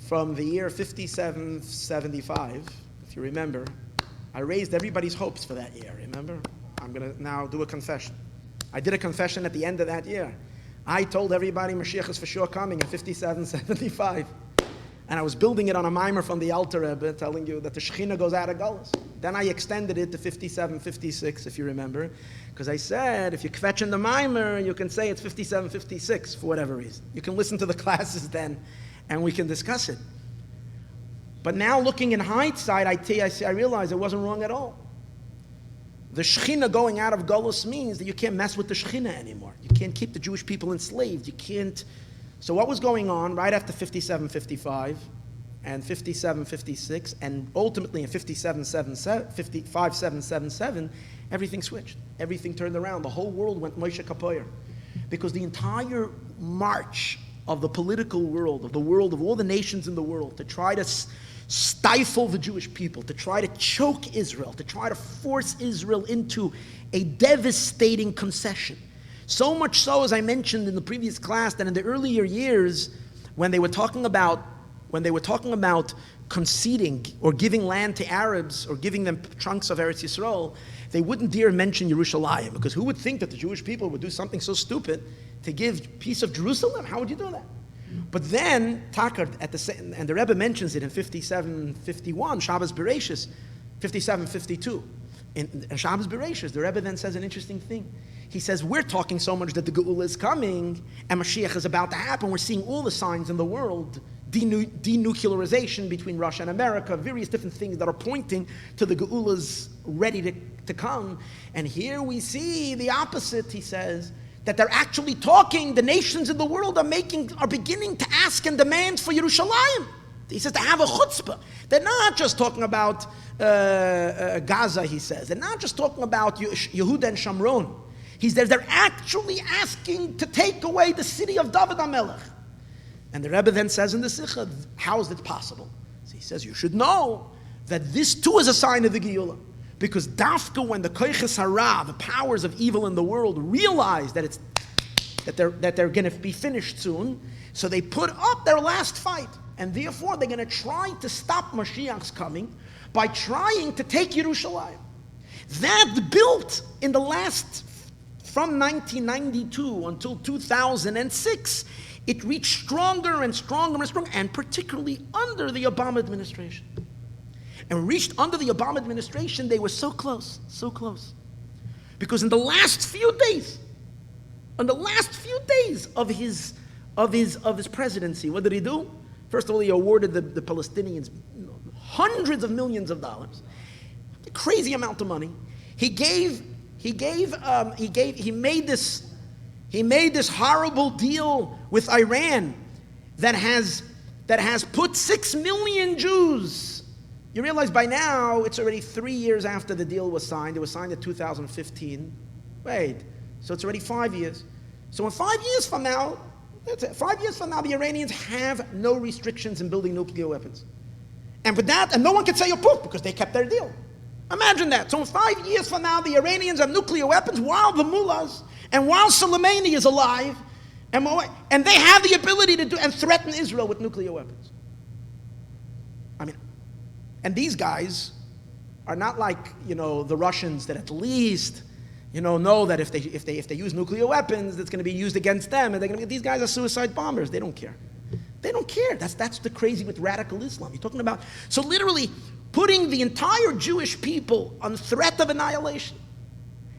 from the year 5775, if you remember, I raised everybody's hopes for that year, remember? I'm going to now do a confession. I did a confession at the end of that year. I told everybody Mashiach is for sure coming in 5775. And I was building it on a mimer from the Alter Rebbe, telling you that the Shekhinah goes out of Galus. Then I extended it to 5756, if you remember, because I said, if you kvetch in the mimer, you can say it's 5756 for whatever reason. You can listen to the classes then, and we can discuss it. But now looking in hindsight, I realize it wasn't wrong at all. The Shekhinah going out of Galus means that you can't mess with the Shekhinah anymore. You can't keep the Jewish people enslaved. You can't. So what was going on right after 5755 and 5756 and ultimately in 5777, everything switched. Everything turned around. The whole world went Moshe Kapoyer. Because the entire march of the political world, of all the nations in the world, to try to stifle the Jewish people, to try to choke Israel, to try to force Israel into a devastating concession. So much so, as I mentioned in the previous class, that in the earlier years, when they were talking about conceding or giving land to Arabs or giving them chunks of Eretz Yisrael, they wouldn't dare mention Yerushalayim, because who would think that the Jewish people would do something so stupid to give a piece of Jerusalem? How would you do that? But then, and the Rebbe mentions it in 5751, Shabbos Bereshis, 5752. In Shabbos Bereshis, the Rebbe then says an interesting thing. He says, we're talking so much that the Geula is coming, and Mashiach is about to happen. We're seeing all the signs in the world, denuclearization between Russia and America, various different things that are pointing to the Geula's ready to come. And here we see the opposite, he says, that they're actually talking, the nations in the world are beginning to ask and demand for Yerushalayim. He says, to have a chutzpah. They're not just talking about Gaza, he says. They're not just talking about Yehuda and Shamron. They're actually asking to take away the city of David HaMelech. And the Rebbe then says in the Sikha, how is it possible? So he says, you should know that this too is a sign of the Geula. Because dafka, when the koiches hara, the powers of evil in the world, realize that they're going to be finished soon, so they put up their last fight, and therefore they're going to try to stop Mashiach's coming by trying to take Yerushalayim. That built in the last, from 1992 until 2006, it reached stronger and stronger and stronger, and particularly under the Obama administration. And reached under the Obama administration, they were so close. Because in the last few days of his presidency, what did he do? First of all, he awarded the Palestinians hundreds of millions of dollars, a crazy amount of money. He gave He made this horrible deal with Iran that has put 6 million Jews. You realize by now it's already 3 years after the deal was signed. It was signed in 2015. Wait, so it's already 5 years. So in 5 years from now, that's it. 5 years from now, the Iranians have no restrictions in building nuclear weapons. And with that, and no one can say a poof because they kept their deal. Imagine that. So in 5 years from now, the Iranians have nuclear weapons while the mullahs and while Soleimani is alive, and they have the ability to do and threaten Israel with nuclear weapons. I mean, and these guys are not like, the Russians that at least, know that if they use nuclear weapons, it's going to be used against them, and these guys are suicide bombers. They don't care. They don't care. That's the crazy with radical Islam. You're talking about, so literally putting the entire Jewish people on threat of annihilation.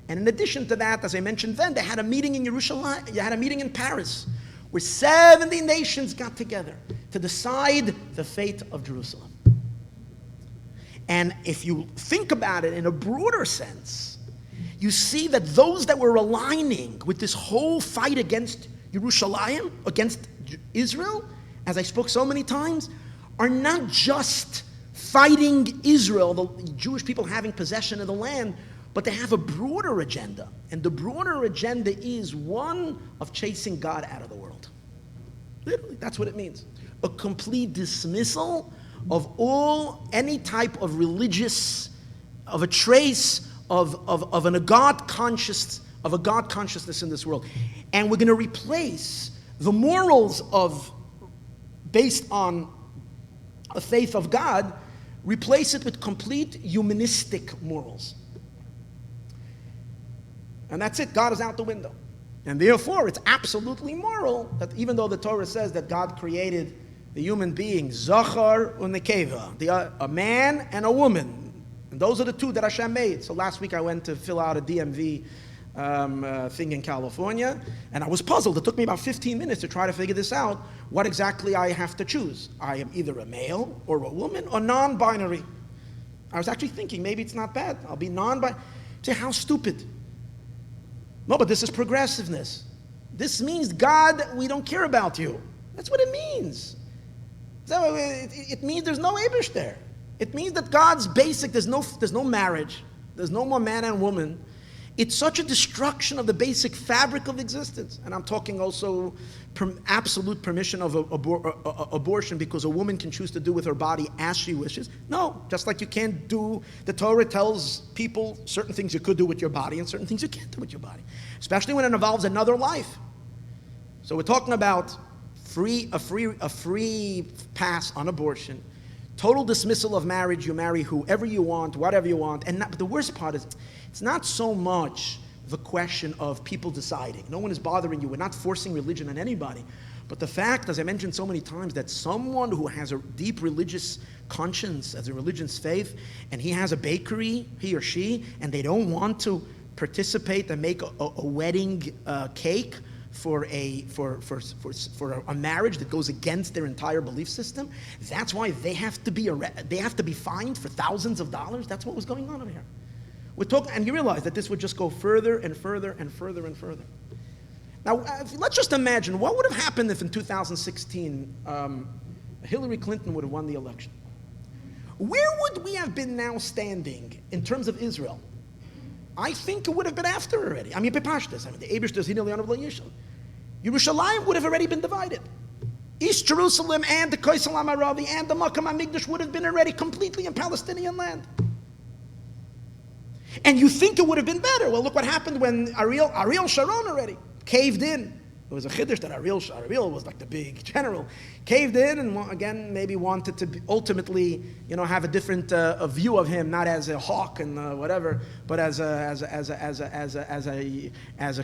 And in addition to that, as I mentioned then, they had a meeting in Jerusalem, you had a meeting in Paris, where 70 nations got together to decide the fate of Jerusalem. And if you think about it in a broader sense, you see that those that were aligning with this whole fight against Jerusalem, against Israel, as I spoke so many times, are not just fighting Israel, the Jewish people having possession of the land, but they have a broader agenda. And the broader agenda is one of chasing God out of the world. Literally, that's what it means. A complete dismissal of any type of religious, of a trace of a God consciousness in this world. And we're going to replace the morals based on a faith of God, replace it with complete humanistic morals. And that's it. God is out the window. And therefore, it's absolutely moral that even though the Torah says that God created the human being, Zachar u'Nekeva, a man and a woman, and those are the two that Hashem made. So last week I went to fill out a DMV thing in California, and I was puzzled. It took me about 15 minutes to try to figure this out, what exactly I have to choose. I am either a male or a woman or non-binary. I was actually thinking, maybe it's not bad. I'll be non-binary. See, how stupid. No, but this is progressiveness. This means, God, we don't care about you. That's what it means. So it means there's no Eibush there. It means that God's basic, there's no marriage. There's no more man and woman. It's such a destruction of the basic fabric of existence. And I'm talking also absolute permission of abortion because a woman can choose to do with her body as she wishes. No, just like you can't do, the Torah tells people certain things you could do with your body and certain things you can't do with your body, especially when it involves another life. So we're talking about a free pass on abortion, total dismissal of marriage. You marry whoever you want, whatever you want. But the worst part is, it's not so much the question of people deciding. No one is bothering you. We're not forcing religion on anybody. But the fact, as I mentioned so many times, that someone who has a deep religious conscience, as a religious faith, and he has a bakery, he or she, and they don't want to participate and make a wedding cake for a marriage that goes against their entire belief system, that's why they have to be fined for thousands of dollars. That's what was going on over here. We're talking, and you realize that this would just go further and further and further and further. Now, let's just imagine what would have happened if in 2016 Hillary Clinton would have won the election. Where would we have been now standing in terms of Israel? I think it would have been after already. I mean, the Eibush does Yerushalayim would have already been divided. East Jerusalem and the Koisel HaMaravi and the Makam HaMikdash would have been already completely in Palestinian land. And you think it would have been better. Well, look what happened when Ariel Sharon already caved in. It was a chiddush that Ariel was like the big general, caved in and again maybe wanted to ultimately, have a different view of him, not as a hawk and whatever, but as a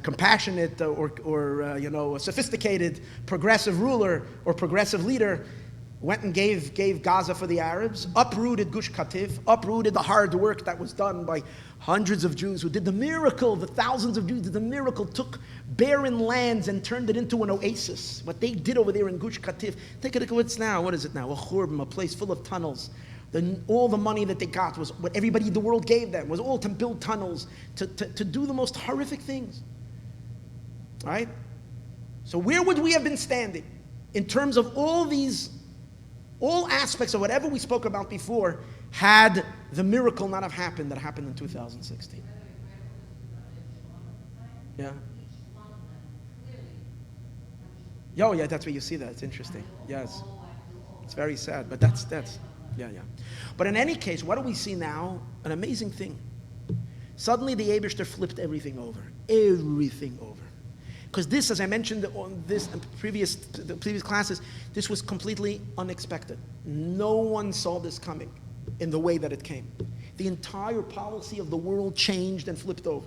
compassionate or a sophisticated progressive ruler or progressive leader. Went and gave Gaza for the Arabs, uprooted Gush Katif, uprooted the hard work that was done by hundreds of Jews who did the miracle, the thousands of Jews did the miracle, took barren lands and turned it into an oasis. What they did over there in Gush Katif, take a look at what's now, what is it now? A churban, a place full of tunnels, All the money that they got was what everybody in the world gave them, was all to build tunnels, to do the most horrific things. Right? So where would we have been standing in terms of all aspects of whatever we spoke about before, had the miracle not have happened that happened in 2016? Yeah. Oh, yeah, that's where you see that. It's interesting. Yes. It's very sad, but that's, yeah. But in any case, what do we see now? An amazing thing. Suddenly the Eibishter flipped everything over. Everything over. Because this, as I mentioned on the previous classes, this was completely unexpected. No one saw this coming in the way that it came. The entire policy of the world changed and flipped over.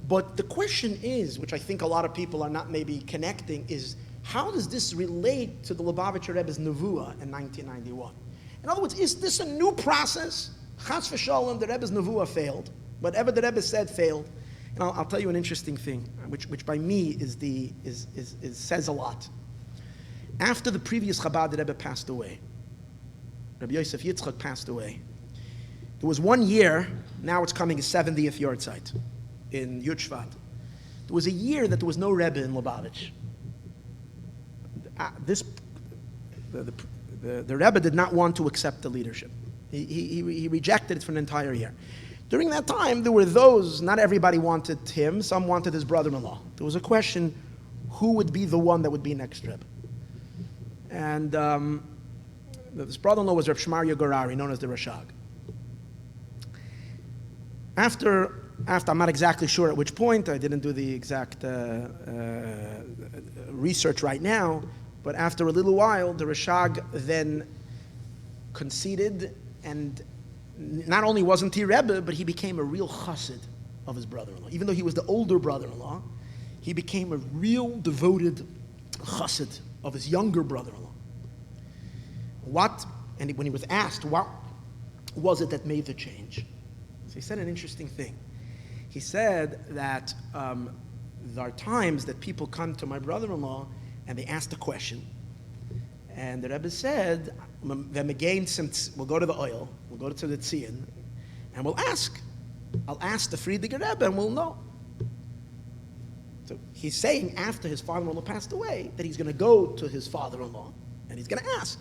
But the question is, which I think a lot of people are not maybe connecting, is how does this relate to the Lubavitcher Rebbe's Nevuah in 1991? In other words, is this a new process? Chas v'shalom, the Rebbe's Nevuah failed. Whatever the Rebbe said failed. And I'll tell you an interesting thing, which by me says a lot. After the previous Chabad Rebbe passed away, Rabbi Yosef Yitzchak passed away, there was 1 year, now it's coming his 70th yahrzeit in Yud Shvat. There was a year that there was no Rebbe in Lubavitch. The Rebbe did not want to accept the leadership. He rejected it for an entire year. During that time, there were those, not everybody wanted him, some wanted his brother-in-law. There was a question, who would be the one that would be next Rebbe? And this brother-in-law was Reb Shmarya Gorari, known as the Rashag. After, I'm not exactly sure at which point, I didn't do the exact research right now, but after a little while, the Rashag then conceded, and not only wasn't he Rebbe, but he became a real chassid of his brother-in-law. Even though he was the older brother-in-law, he became a real devoted chassid of his younger brother-in-law. And when he was asked, what was it that made the change? So he said an interesting thing. He said that there are times that people come to my brother-in-law and they ask the question. And the Rebbe said, we'll go to the oil, we'll go to the Tzion, and we'll ask. I'll ask the Friediger Rebbe and we'll know. So he's saying after his father-in-law passed away that he's going to go to his father-in-law and he's going to ask.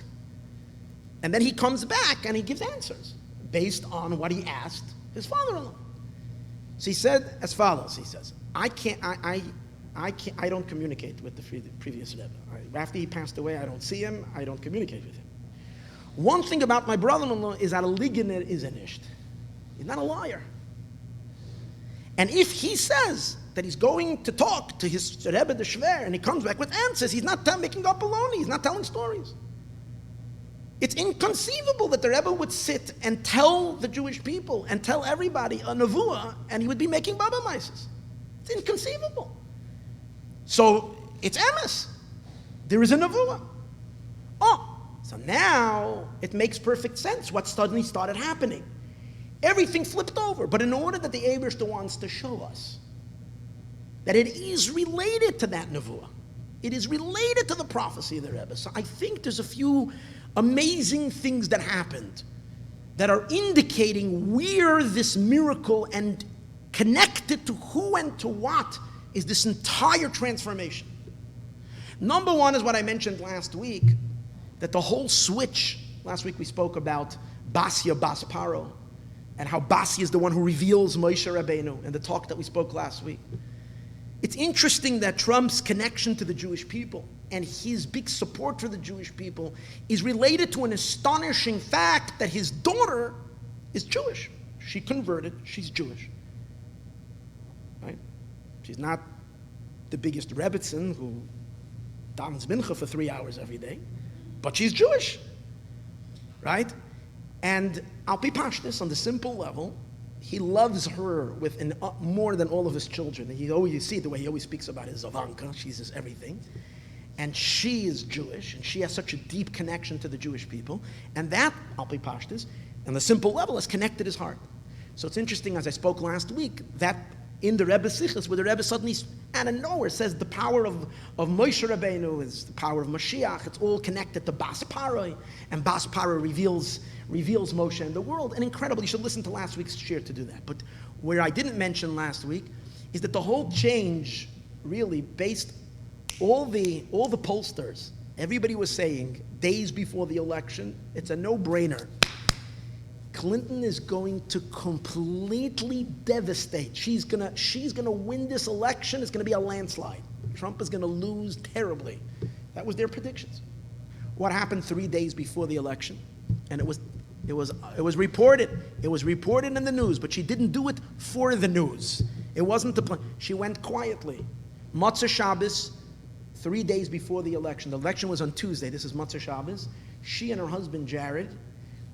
And then he comes back and he gives answers based on what he asked his father-in-law. So he said as follows, he says, I don't communicate with the previous Rebbe. After he passed away, I don't see him, I don't communicate with him. One thing about my brother-in-law is that a ligener is a nisht. He's not a liar. And if he says that he's going to talk to his Rebbe the Shver and he comes back with answers, he's not making up baloney, he's not telling stories. It's inconceivable that the Rebbe would sit and tell the Jewish people and tell everybody a nevuah and he would be making baba maises. It's inconceivable. So it's emes. There is a nevuah. So now it makes perfect sense what suddenly started happening. Everything flipped over. But in order that the Eibishter wants to show us that it is related to that nevuah, it is related to the prophecy of the Rebbe. So I think there's a few amazing things that happened that are indicating where this miracle and connected to who and to what is this entire transformation. Number one is what I mentioned last week, that the whole switch, last week we spoke about Basya Bas Paro, and how Basya is the one who reveals Moshe Rabbeinu in the talk that we spoke last week. It's interesting that Trump's connection to the Jewish people and his big support for the Jewish people is related to an astonishing fact that his daughter is Jewish. She converted, she's Jewish. Right? She's not the biggest Rebbitzin who davens mincha for 3 hours every day, but she's Jewish. Right? And Al Pi Pashtus, on the simple level, he loves her with more than all of his children. You see the way he always speaks about his Zavanka, she's his everything. And she is Jewish, and she has such a deep connection to the Jewish people. And that, Al Pi Pashtus, on the simple level, has connected his heart. So it's interesting, as I spoke last week, that in the Rebbe Sichos, where the Rebbe suddenly, out of nowhere, says the power of Moshe Rabbeinu is the power of Mashiach. It's all connected to Bas Paroi, and Bas Paroi reveals Moshe in the world. And incredible, you should listen to last week's shir to do that. But where I didn't mention last week is that the whole change, really, based all the pollsters, everybody was saying, days before the election, it's a no-brainer. Clinton is going to completely devastate. She's gonna win this election. It's gonna be a landslide. Trump is gonna lose terribly. That was their predictions. What happened 3 days before the election? And it was reported. It was reported in the news, but she didn't do it for the news. It wasn't the plan. She went quietly. Motzei Shabbos, 3 days before the election. The election was on Tuesday. This is Motzei Shabbos. She and her husband Jared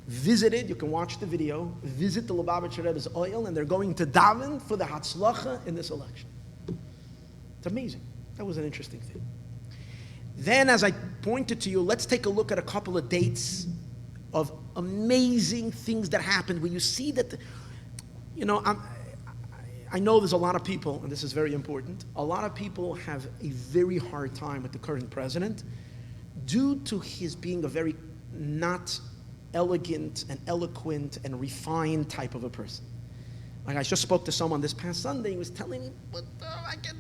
visited, you can watch the video, visit the Lubavitcher Rebbe's oil, and they're going to daven for the Hatzlacha in this election. It's amazing. That was an interesting thing. Then, as I pointed to you, let's take a look at a couple of dates of amazing things that happened where you see that, I know there's a lot of people, and this is very important, a lot of people have a very hard time with the current president due to his being a very not elegant and eloquent and refined type of a person. Like I just spoke to someone this past Sunday. He was telling me,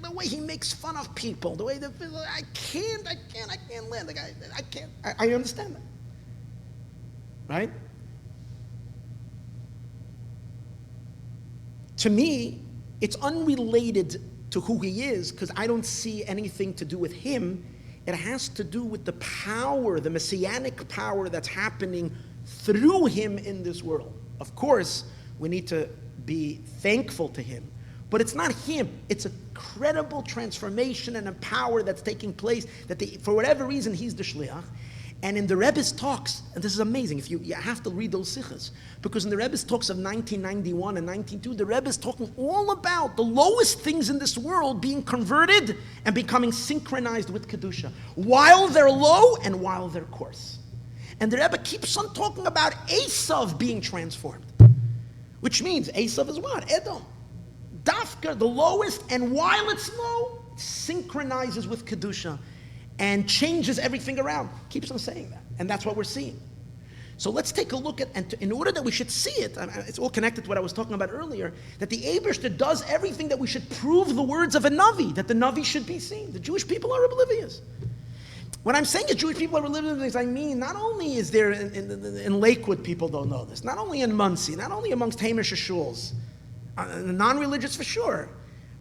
the way he makes fun of people, the way I can't live. Like I can't. I understand that, right? To me, it's unrelated to who he is because I don't see anything to do with him. It has to do with the power, the messianic power that's happening through him in this world. Of course, we need to be thankful to him, but it's not him. It's a credible transformation and a power that's taking place that for whatever reason, he's the shliach. And in the Rebbe's talks, and this is amazing, if you have to read those sichos, because in the Rebbe's talks of 1991 and 1992, the Rebbe is talking all about the lowest things in this world being converted and becoming synchronized with Kedusha, while they're low and while they're coarse. And the Rebbe keeps on talking about Esav being transformed, which means Esav is what? Edom. Dafka, the lowest, and while it's low, it synchronizes with Kedusha and changes everything around. Keeps on saying that. And that's what we're seeing. So let's take a look at, and in order that we should see it, it's all connected to what I was talking about earlier, that the Eibishter does everything that we should prove the words of a Navi, that the Navi should be seen. The Jewish people are oblivious. When I'm saying that Jewish people are oblivious, I mean not only is there in Lakewood people don't know this, not only in Muncie, not only amongst Hamish shuls, non-religious for sure,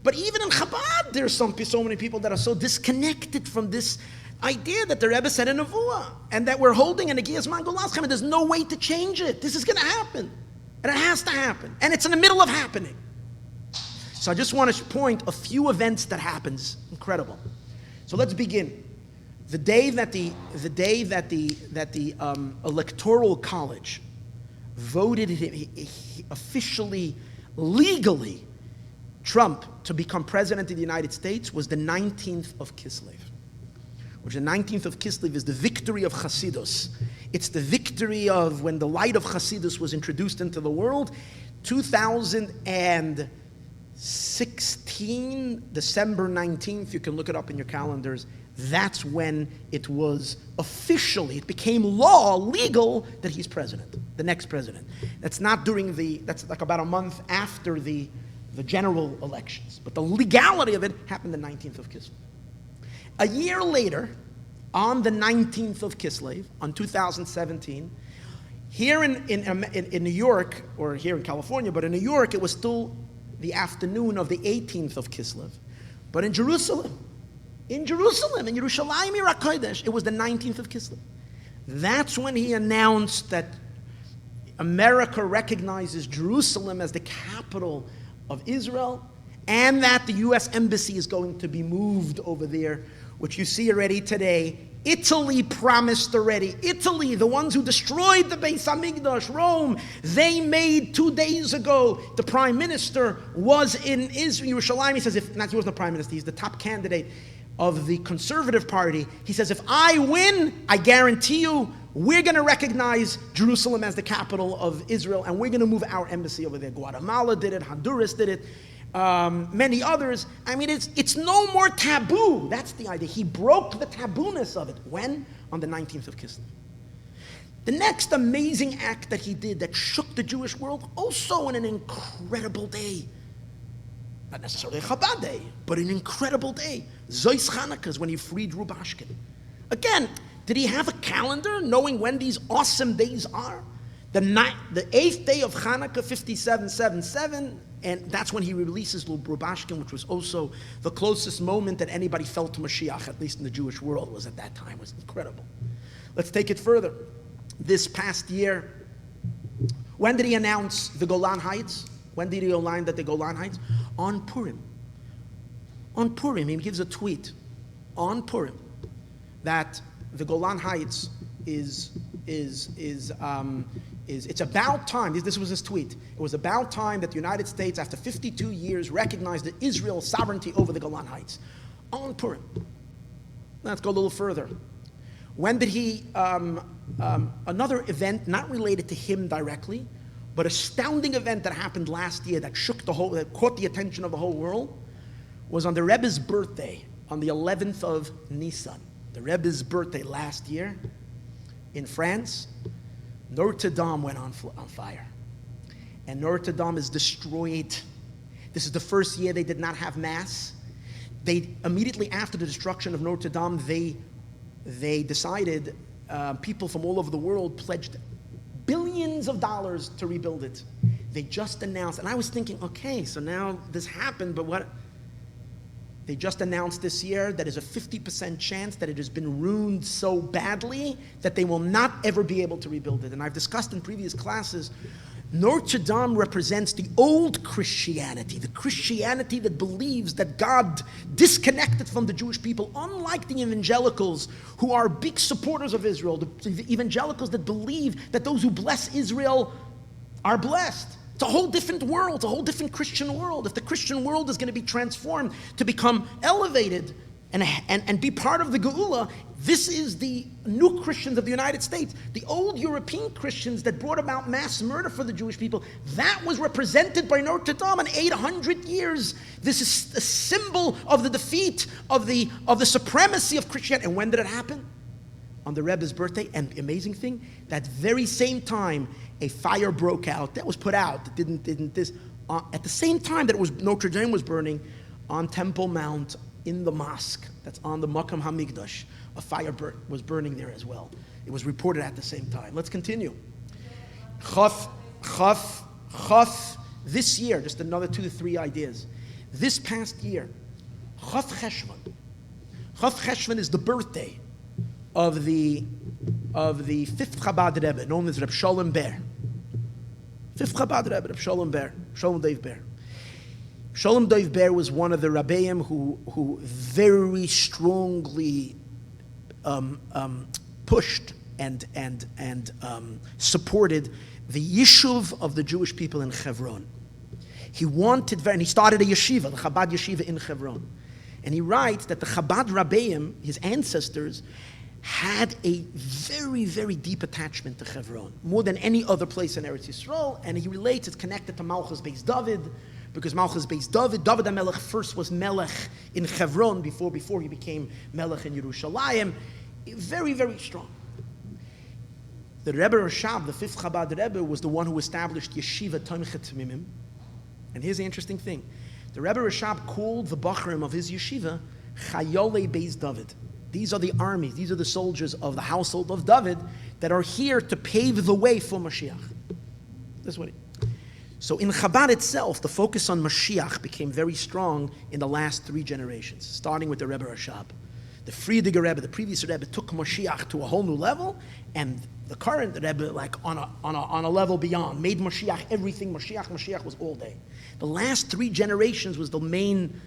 but even in Chabad there's so many people that are so disconnected from this idea that the Rebbe said in Nevuah, and that we're holding in the Giyas Mangolas, and there's no way to change it. This is going to happen, and it has to happen, and it's in the middle of happening. So I just want to point a few events that happens. Incredible. So let's begin. The day that the Electoral College voted officially, legally, Trump to become president of the United States was the 19th of Kislev. Which the 19th of Kislev is the victory of Chassidus. It's the victory of when the light of Chassidus was introduced into the world. 2016, December 19th, you can look it up in your calendars. That's when it was officially, it became law, legal, that he's president, the next president. That's not that's like about a month after the general elections. But the legality of it happened the 19th of Kislev. A year later, on the 19th of Kislev, on 2017, here in New York, or here in California, but in New York, it was still the afternoon of the 18th of Kislev. But in Jerusalem, in Yerushalayim HaKodesh, it was the 19th of Kislev. That's when he announced that America recognizes Jerusalem as the capital of Israel, and that the U.S. Embassy is going to be moved over there, which you see already today. Italy promised already. Italy, the ones who destroyed the Beis Hamikdash, Rome, they made 2 days ago, the prime minister was in Israel, Yerushalayim. He says, he wasn't the prime minister, he's the top candidate of the conservative party. He says, if I win, I guarantee you, we're going to recognize Jerusalem as the capital of Israel, and we're going to move our embassy over there. Guatemala did it, Honduras did it. many others. I mean, it's no more taboo. That's the idea. He broke the tabooness of it. When? On the 19th of Kislev. The next amazing act that he did that shook the Jewish world, also in an incredible day. Not necessarily a Chabad day, but an incredible day. Zois Chanukah is when he freed Rubashkin. Again, did he have a calendar knowing when these awesome days are? The 8th day of Chanukah, 5777, and that's when he releases Rubashkin, which was also the closest moment that anybody felt to Mashiach, at least in the Jewish world, was at that time. It was incredible. Let's take it further. This past year, when did he announce the Golan Heights? When did he align that the Golan Heights? On Purim. On Purim, he gives a tweet on Purim that the Golan Heights is it's about time. This was his tweet. It was about time that the United States, after 52 years, recognized Israel's sovereignty over the Golan Heights. On Purim. Let's go a little further. When did he? Another event not related to him directly, but astounding event that happened last year that caught the attention of the whole world, was on the Rebbe's birthday, on the 11th of Nisan. The Rebbe's birthday last year in France, Notre Dame went on fire. And Notre Dame is destroyed. This is the first year they did not have Mass. They immediately after the destruction of Notre Dame, they decided, people from all over the world pledged billions of dollars to rebuild it. They just announced, and I was thinking, okay, so now this happened, but what? They just announced this year that there's a 50% chance that it has been ruined so badly that they will not ever be able to rebuild it. And I've discussed in previous classes, Notre Dame represents the old Christianity, the Christianity that believes that God disconnected from the Jewish people, unlike the evangelicals who are big supporters of Israel, the evangelicals that believe that those who bless Israel are blessed. It's a whole different world, it's a whole different Christian world. If the Christian world is going to be transformed to become elevated and be part of the Geula, this is the new Christians of the United States. The old European Christians that brought about mass murder for the Jewish people, that was represented by Notre Dame in 800 years. This is a symbol of the defeat of the supremacy of Christianity. And when did it happen? On the Rebbe's birthday. And the amazing thing, that very same time, a fire broke out that was put out. That didn't this at the same time that Notre Dame was burning on Temple Mount in the mosque that's on the Makam HaMikdash. A fire was burning there as well. It was reported at the same time. Let's continue. Chaf. This year, just another 2 to 3 ideas. This past year, Chaf Cheshvan. Chaf Cheshvan is the birthday of the 5th Chabad Rebbe, known as Reb Sholem Ber. 5th Chabad Rebbe, Reb Sholem Ber, Sholem Dov Ber. Sholem Dov Ber was one of the Rabbeim who very strongly pushed and supported the Yishuv of the Jewish people in Hebron. He wanted, and he started a yeshiva, the Chabad yeshiva in Hebron. And he writes that the Chabad Rabbeim, his ancestors, had a very, very deep attachment to Hebron, more than any other place in Eretz Yisrael, and he relates it's connected to Malchus Beis David, because Malchus Beis David HaMelech first was Melech in Hebron before he became Melech in Yerushalayim. Very, very strong. The Rebbe Rashab, the 5th Chabad Rebbe, was the one who established Yeshiva Tomchet Mimim. And here's the interesting thing. The Rebbe Rashab called the Bachrim of his yeshiva Chayolei Beis David. These are the armies, these are the soldiers of the household of David that are here to pave the way for Mashiach. That's what So in Chabad itself, the focus on Mashiach became very strong in the last 3 generations, starting with the Rebbe Rashab. The Friediger Rebbe, the previous Rebbe, took Mashiach to a whole new level, and the current Rebbe, like on a level beyond, made Mashiach everything. Mashiach was all day. The last 3 generations was the main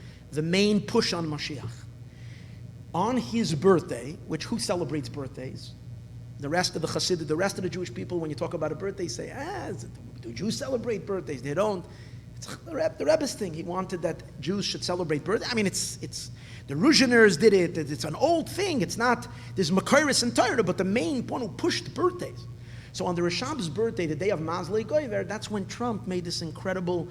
push on Mashiach. On his birthday, which who celebrates birthdays? The rest of the Chassidic, the rest of the Jewish people, when you talk about a birthday, say, do Jews celebrate birthdays? They don't. It's the Rebbe's thing. He wanted that Jews should celebrate birthdays. I mean, it's the Ruzhiners did it. It's an old thing. It's not, there's Makairis and Torah, but the main one who pushed birthdays. So on the Rashab's birthday, the day of Mazlei Goyver, that's when Trump made this incredible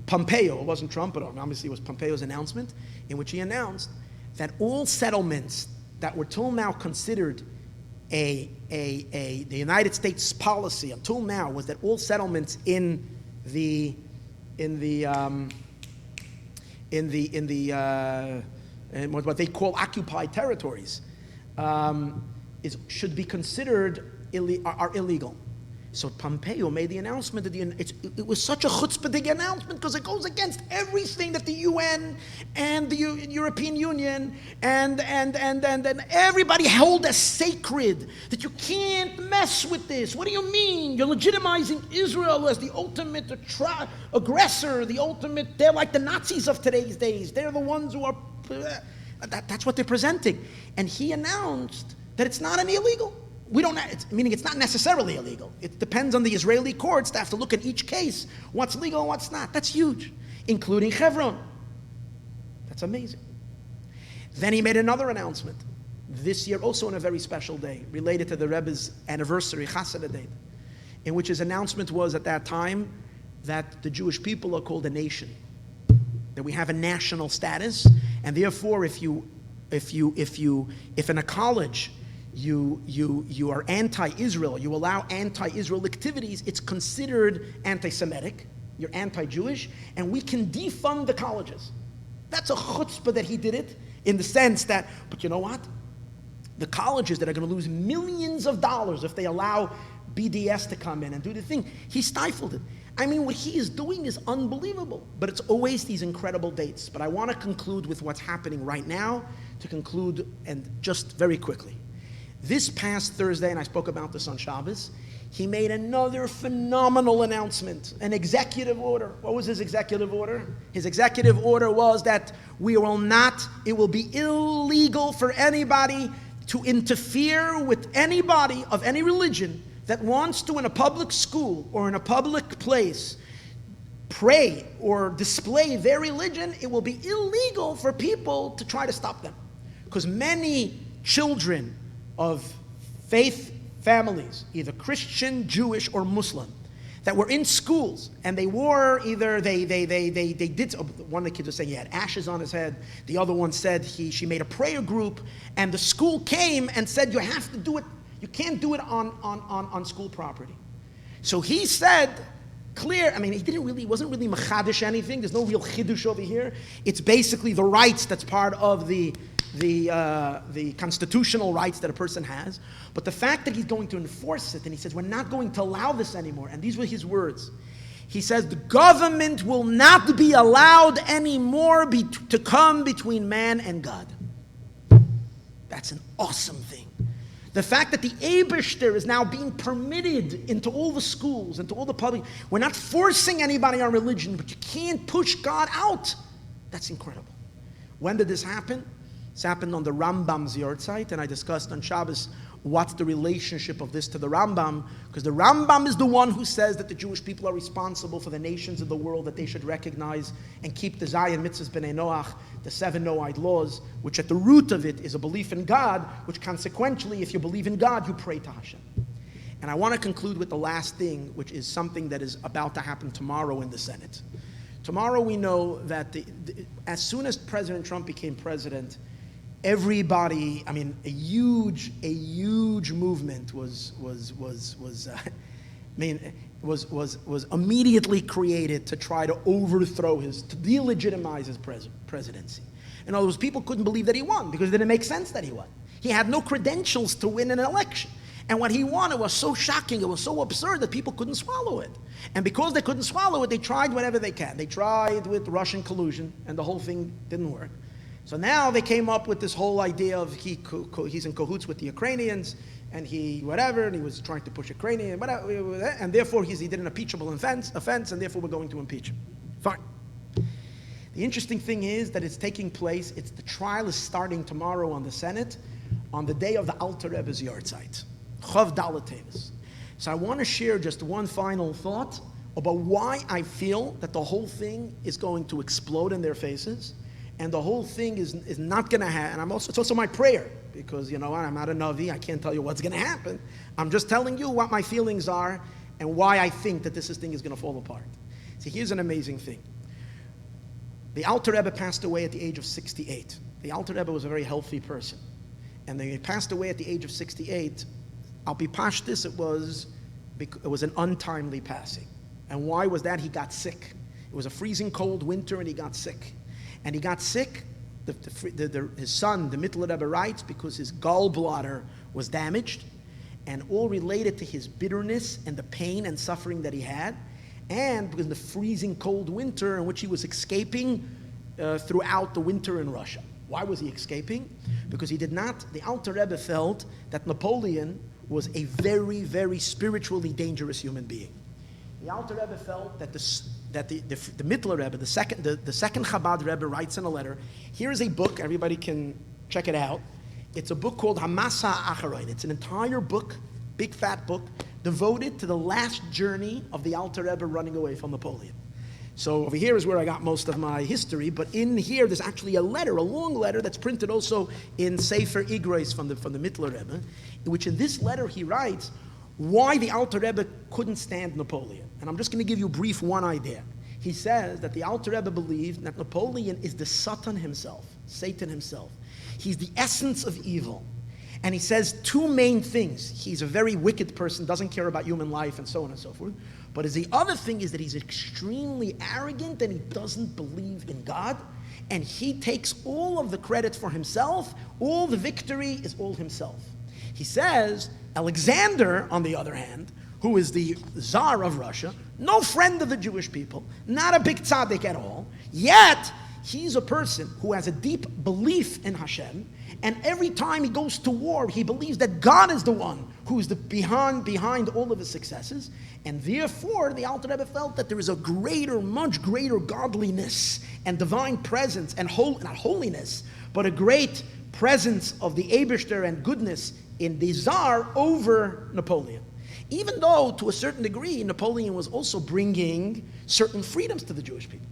Pompeo, it wasn't Trump, but obviously it was Pompeo's announcement, in which he announced that all settlements that were till now considered the United States policy until now was that all settlements in what they call occupied territories should be considered are illegal. So Pompeo made the announcement that it was such a chutzpahdik announcement because it goes against everything that the UN and the European Union and everybody held as sacred, that you can't mess with this. What do you mean? You're legitimizing Israel as the ultimate aggressor, they're like the Nazis of today's days. They're the ones who are, that's what they're presenting. And he announced that it's not an illegal. Meaning it's not necessarily illegal. It depends on the Israeli courts to have to look at each case, what's legal and what's not. That's huge, including Hebron. That's amazing. Then he made another announcement, this year also on a very special day, related to the Rebbe's anniversary, Chassidus Day, in which his announcement was at that time that the Jewish people are called a nation, that we have a national status, and therefore if in a college you are anti-Israel, you allow anti-Israel activities, it's considered anti-Semitic, you're anti-Jewish, and we can defund the colleges. That's a chutzpah that he did it, in the sense that, but you know what? The colleges that are going to lose millions of dollars if they allow BDS to come in and do the thing, he stifled it. I mean, what he is doing is unbelievable, but it's always these incredible dates. But I want to conclude with what's happening right now, to conclude, and just very quickly. This past Thursday, and I spoke about this on Shabbos, he made another phenomenal announcement, an executive order. What was his executive order? His executive order was that it will be illegal for anybody to interfere with anybody of any religion that wants to, in a public school or in a public place, pray or display their religion. It will be illegal for people to try to stop them. Because many children of faith families, either Christian, Jewish, or Muslim, that were in schools, and they wore either they did. One of the kids was saying he had ashes on his head. The other one said she made a prayer group, and the school came and said you have to do it. You can't do it on school property. So he said clear. I mean, he wasn't really machadish anything. There's no real chidush over here. It's basically the rights that's part of the constitutional rights that a person has. But the fact that he's going to enforce it, and he says, we're not going to allow this anymore. And these were his words. He says, the government will not be allowed anymore to come between man and God. That's an awesome thing. The fact that the Eibishter is now being permitted into all the schools, into all the public. We're not forcing anybody on religion, but you can't push God out. That's incredible. When did this happen? This happened on the Rambam's yahrzeit, and I discussed on Shabbos what's the relationship of this to the Rambam, because the Rambam is the one who says that the Jewish people are responsible for the nations of the world, that they should recognize and keep the Zion Mitzvahs B'nai Noach, the 7 Noahide laws, which at the root of it is a belief in God, which consequently, if you believe in God, you pray to Hashem. And I want to conclude with the last thing, which is something that is about to happen tomorrow in the Senate. Tomorrow we know that as soon as President Trump became president, everybody, I mean, a huge movement was immediately created to try to overthrow to delegitimize his presidency. In other words, people couldn't believe that he won because it didn't make sense that he won. He had no credentials to win an election. And what he wanted was so shocking, it was so absurd that people couldn't swallow it. And because they couldn't swallow it, they tried whatever they can. They tried with Russian collusion, and the whole thing didn't work. So now they came up with this whole idea of he's in cahoots with the Ukrainians, and he was trying to push Ukrainian, and therefore he did an impeachable offense, and therefore we're going to impeach him. Fine. The interesting thing is that it's taking place, the trial is starting tomorrow on the Senate, on the day of the Alter Rebbe's yahrzeit, Chav Dalet Teves. So I want to share just one final thought about why I feel that the whole thing is going to explode in their faces. And the whole thing is not going to happen. And it's also my prayer, because, you know, I'm not a Navi. I can't tell you what's going to happen. I'm just telling you what my feelings are and why I think that this thing is going to fall apart. See, here's an amazing thing. The Alter Rebbe passed away at the age of 68. The Alter Rebbe was a very healthy person. And when he passed away at the age of 68, Al Pi Pashtus, it was an untimely passing. And why was that? He got sick. It was a freezing cold winter and he got sick. And he got sick, his son, the Mittler Rebbe, writes, because his gallbladder was damaged, and all related to his bitterness and the pain and suffering that he had, and because of the freezing cold winter in which he was escaping throughout the winter in Russia. Why was he escaping? Because the Alter Rebbe felt that Napoleon was a very, very spiritually dangerous human being. The Alter Rebbe felt that the Mittler Rebbe, the second Chabad Rebbe, writes in a letter. Here is a book, everybody can check it out. It's a book called Hamasa Acharon. It's an entire book, big fat book, devoted to the last journey of the Alter Rebbe running away from Napoleon. So over here is where I got most of my history, but in here there's actually a long letter that's printed also in Sefer Igros from the Mittler Rebbe, in which in this letter he writes why the Alter Rebbe couldn't stand Napoleon. And I'm just going to give you a brief one idea. He says that the Alter Rebbe believed that Napoleon is the Satan himself, Satan himself. He's the essence of evil. And he says two main things. He's a very wicked person, doesn't care about human life, and so on and so forth. But the other thing is that he's extremely arrogant and he doesn't believe in God. And he takes all of the credit for himself. All the victory is all himself. He says, Alexander, on the other hand, who is the Tsar of Russia, no friend of the Jewish people, not a big tzaddik at all, yet he's a person who has a deep belief in Hashem, and every time he goes to war, he believes that God is the one who's behind all of his successes, and therefore the Alter Rebbe felt that there is a much greater godliness and divine presence, and not holiness, but a great presence of the Eibishter and goodness in the Tsar over Napoleon. Even though, to a certain degree, Napoleon was also bringing certain freedoms to the Jewish people.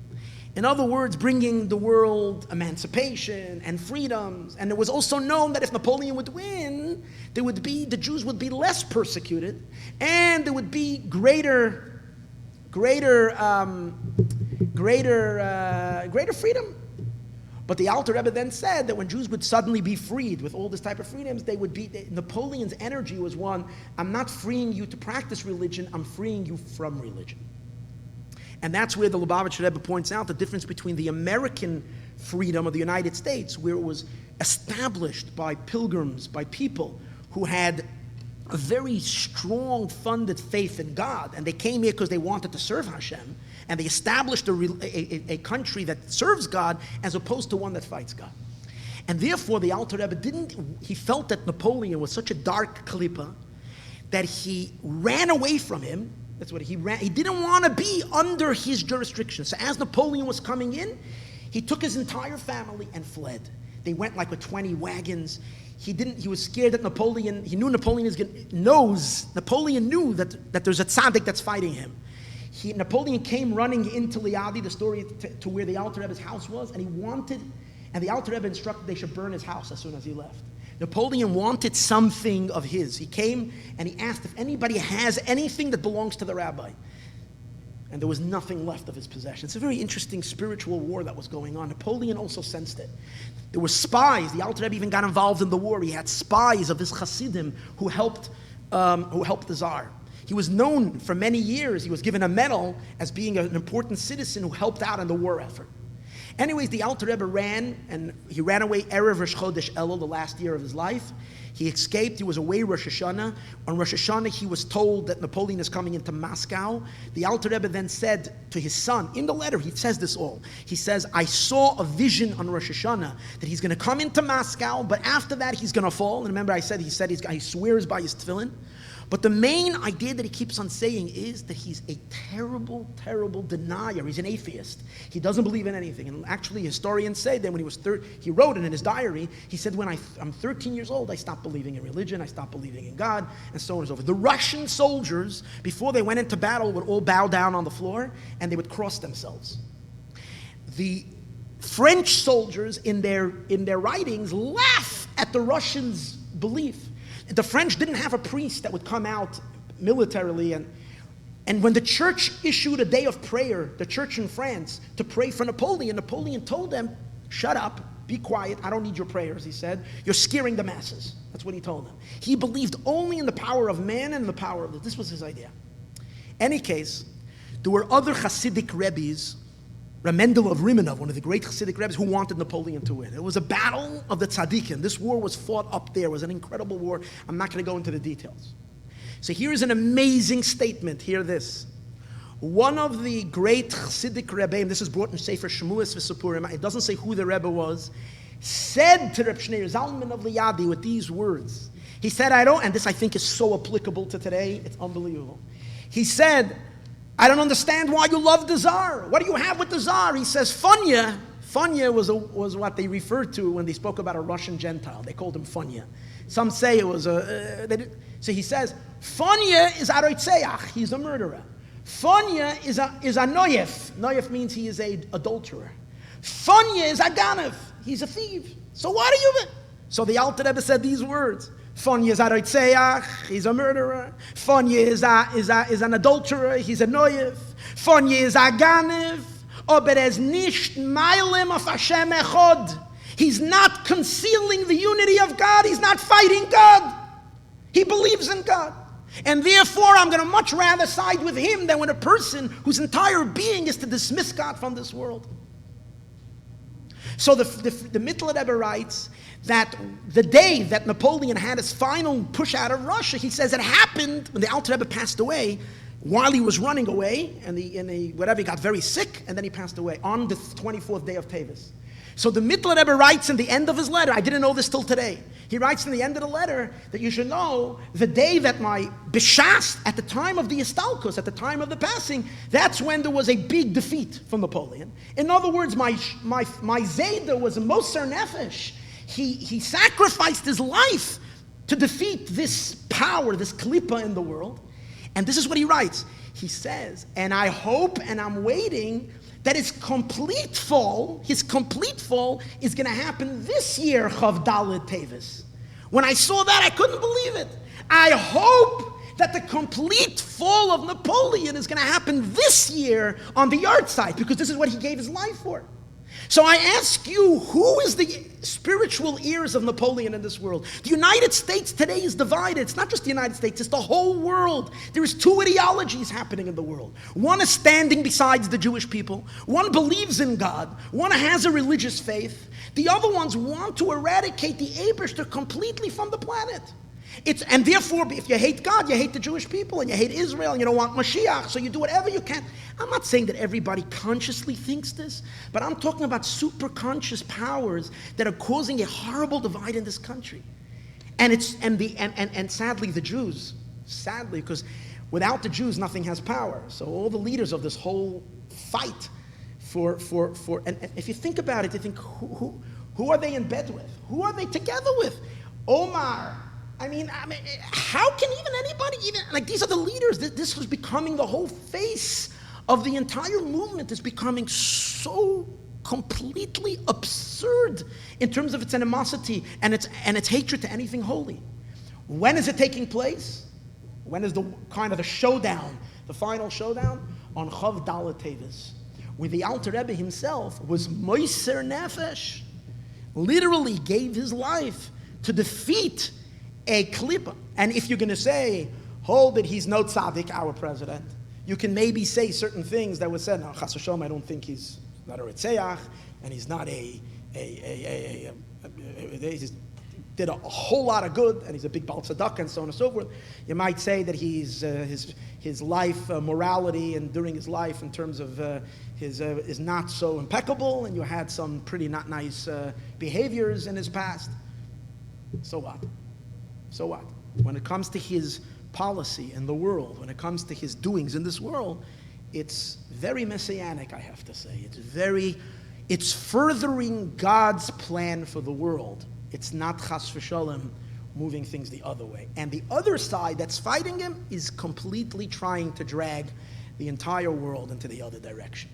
In other words, bringing the world emancipation and freedoms. And it was also known that if Napoleon would win, the Jews would be less persecuted, and there would be greater freedom. But the Alter Rebbe then said that when Jews would suddenly be freed with all this type of freedoms, Napoleon's energy was one, I'm not freeing you to practice religion, I'm freeing you from religion. And that's where the Lubavitcher Rebbe points out the difference between the American freedom of the United States, where it was established by pilgrims, by people who had a very strong funded faith in God, and they came here because they wanted to serve Hashem, and they established a country that serves God as opposed to one that fights God. And therefore the Alter Rebbe he felt that Napoleon was such a dark klippa that he ran away from him. That's what he ran. He didn't want to be under his jurisdiction. So as Napoleon was coming in, he took his entire family and fled. They went like with 20 wagons. He was scared that Napoleon knew that there's a tzaddik that's fighting him. Napoleon came running into Liadi, the story to where the Alter Rebbe's house was, and the Alter Rebbe instructed they should burn his house as soon as he left. Napoleon wanted something of his. He came and he asked if anybody has anything that belongs to the rabbi. And there was nothing left of his possession. It's a very interesting spiritual war that was going on. Napoleon also sensed it. There were spies. The Alter Rebbe even got involved in the war. He had spies of his Chassidim who helped the Tsar. He was known for many years. He was given a medal as being an important citizen who helped out in the war effort. Anyways, the Alter Rebbe ran away Erev Rosh Chodesh Elul, the last year of his life. He escaped. He was away Rosh Hashanah. On Rosh Hashanah, he was told that Napoleon is coming into Moscow. The Alter Rebbe then said to his son, in the letter, he says this all. He says, I saw a vision on Rosh Hashanah that he's going to come into Moscow, but after that, he's going to fall. And remember, he swears by his tefillin. But the main idea that he keeps on saying is that he's a terrible, terrible denier. He's an atheist. He doesn't believe in anything. And actually, historians say that when he was he wrote it in his diary, he said, when I'm 13 years old, I stopped believing in religion, I stopped believing in God, and so on and so forth. The Russian soldiers, before they went into battle, would all bow down on the floor, and they would cross themselves. The French soldiers, in their writings, laugh at the Russians' belief. The French didn't have a priest that would come out militarily, and And when the church issued a day of prayer, the church in France, to pray for Napoleon, Napoleon told them, shut up, be quiet, I don't need your prayers, he said. You're scaring the masses. That's what he told them. He believed only in the power of man and the power of this was his idea. Any case, there were other Chassidic Rebbes, Ramendel of Rimanov, one of the great Chassidic Rebbes, who wanted Napoleon to win. It was a battle of the tzaddikim. This war was fought up there. It was an incredible war. I'm not going to go into the details. So here is an amazing statement. Hear this. One of the great Chassidic Rebbeim, this is brought in Sefer Shemuas V'Sipurim, it doesn't say who the Rebbe was, said to Reb Shneur Zalman of Liadi with these words. He said, and this I think is so applicable to today, it's unbelievable. He said, I don't understand why you love the Tsar. What do you have with the Tsar? He says, Funya. Funya was what they referred to when they spoke about a Russian Gentile. They called him Funya. Some say it was so he says, Funya is Aroitzeach. He's a murderer. Funya is a Noyef. Noyef means he is an adulterer. Funya is a Ganav. He's a thief. So what are you? So the Alter Rebbe said these words. Funya is Aroitzeach. He's a murderer. Funya is an adulterer. He's a Noyef. Funya is a Ganav. Aber es nicht Meilim of Hashem Echod. He's not concealing the unity of God. He's not fighting God. He believes in God. And therefore, I'm going to much rather side with him than with a person whose entire being is to dismiss God from this world. So the Mittler Rebbe writes that the day that Napoleon had his final push out of Russia, he says it happened when the Alter Rebbe passed away, while he was running away, and he got very sick, and then he passed away on the 24th day of Tevis. So the Mittler Rebbe writes in the end of his letter, I didn't know this till today, he writes in the end of the letter that you should know the day that my Bishas, at the time of the Istalkus, at the time of the passing, that's when there was a big defeat from Napoleon. In other words, my Zayda was a Moser Nefesh. He sacrificed his life to defeat this power, this Klippa in the world. And this is what he writes. He says, and I hope and I'm waiting that his complete fall is going to happen this year, Chav Dalet Tevis. When I saw that, I couldn't believe it. I hope that the complete fall of Napoleon is going to happen this year on the yard site, because this is what he gave his life for. So I ask you, who is the spiritual ears of Napoleon in this world? The United States today is divided. It's not just the United States, it's the whole world. There is two ideologies happening in the world. One is standing besides the Jewish people. One believes in God. One has a religious faith. The other ones want to eradicate the Eibishter completely from the planet. And therefore, if you hate God, you hate the Jewish people, and you hate Israel, and you don't want Mashiach, so you do whatever you can. I'm not saying that everybody consciously thinks this, but I'm talking about super conscious powers that are causing a horrible divide in this country. And sadly the Jews, because without the Jews nothing has power. So all the leaders of this whole fight and if you think about it, you think who are they in bed with? Who are they together with? Omar. I mean, how can anybody these are the leaders. This was becoming the whole face of the entire movement, is becoming so completely absurd in terms of its animosity and its hatred to anything holy. When is it taking place? When is the showdown, the final showdown? On Chav Dalet Tevis, where the Alter Rebbe himself was Moser Nefesh, literally gave his life to defeat a klippa. And if you're going to say, hold it, he's no tzaddik, our president, you can maybe say certain things that would say, no, Chas v'sholom, I don't think he's not a Ritzeach, and he's not he did a whole lot of good, and he's a big Baal Tzedakah, and so on and so forth. You might say that he's his life morality, and during his life in terms of his is not so impeccable, and you had some pretty not nice behaviors in his past. So what? So what? When it comes to his policy in the world, when it comes to his doings in this world, it's very messianic, I have to say. It's furthering God's plan for the world. It's not chas v'sholem moving things the other way. And the other side that's fighting him is completely trying to drag the entire world into the other direction.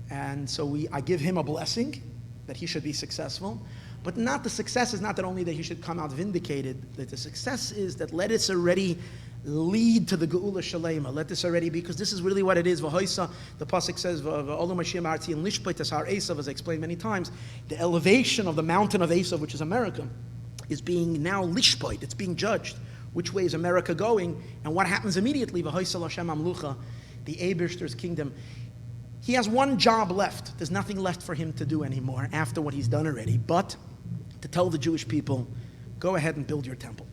And so I give him a blessing that he should be successful. But the success is not that only that he should come out vindicated, that the success is that let us already lead to the Geula Shalema. Let this already be, because this is really what it is. V'hoisa, the pasuk says, "V'olu Mashiach Artzi and Lishpeit Asar Esav," as I explained many times. The elevation of the mountain of Esav, which is America, is being now lishpeit. It's being judged. Which way is America going? And what happens immediately? V'hoisa Lashem Amlucha, the Eibishter's kingdom. He has one job left. There's nothing left for him to do anymore after what he's done already, but to tell the Jewish people, go ahead and build your temple.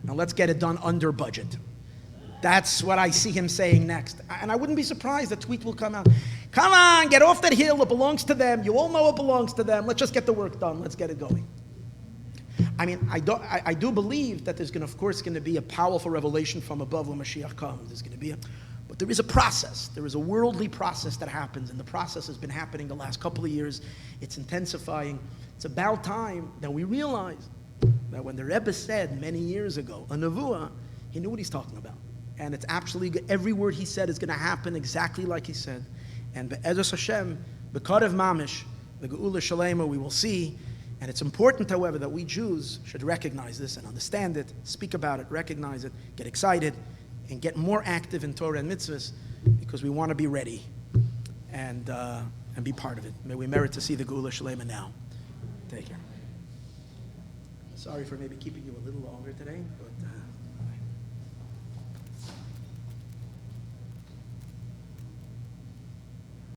Now let's get it done under budget. That's what I see him saying next. And I wouldn't be surprised a tweet will come out. Come on, get off that hill. It belongs to them. You all know it belongs to them. Let's just get the work done. Let's get it going. I mean, I do believe that there's of course going to be a powerful revelation from above when Mashiach comes. There's going to be but there is a process. There is a worldly process that happens, and the process has been happening the last couple of years. It's intensifying. It's about time that we realize that when the Rebbe said many years ago, a nevuah, he knew what he's talking about. And it's absolutely, every word he said is going to happen exactly like he said. And be'ezus Hashem, b'karev mamish, the Geula Shalema, we will see. And it's important, however, that we Jews should recognize this and understand it, speak about it, recognize it, get excited, and get more active in Torah and mitzvahs, because we want to be ready and be part of it. May we merit to see the Geula Shalema now. Take care. Sorry for maybe keeping you a little longer today, but...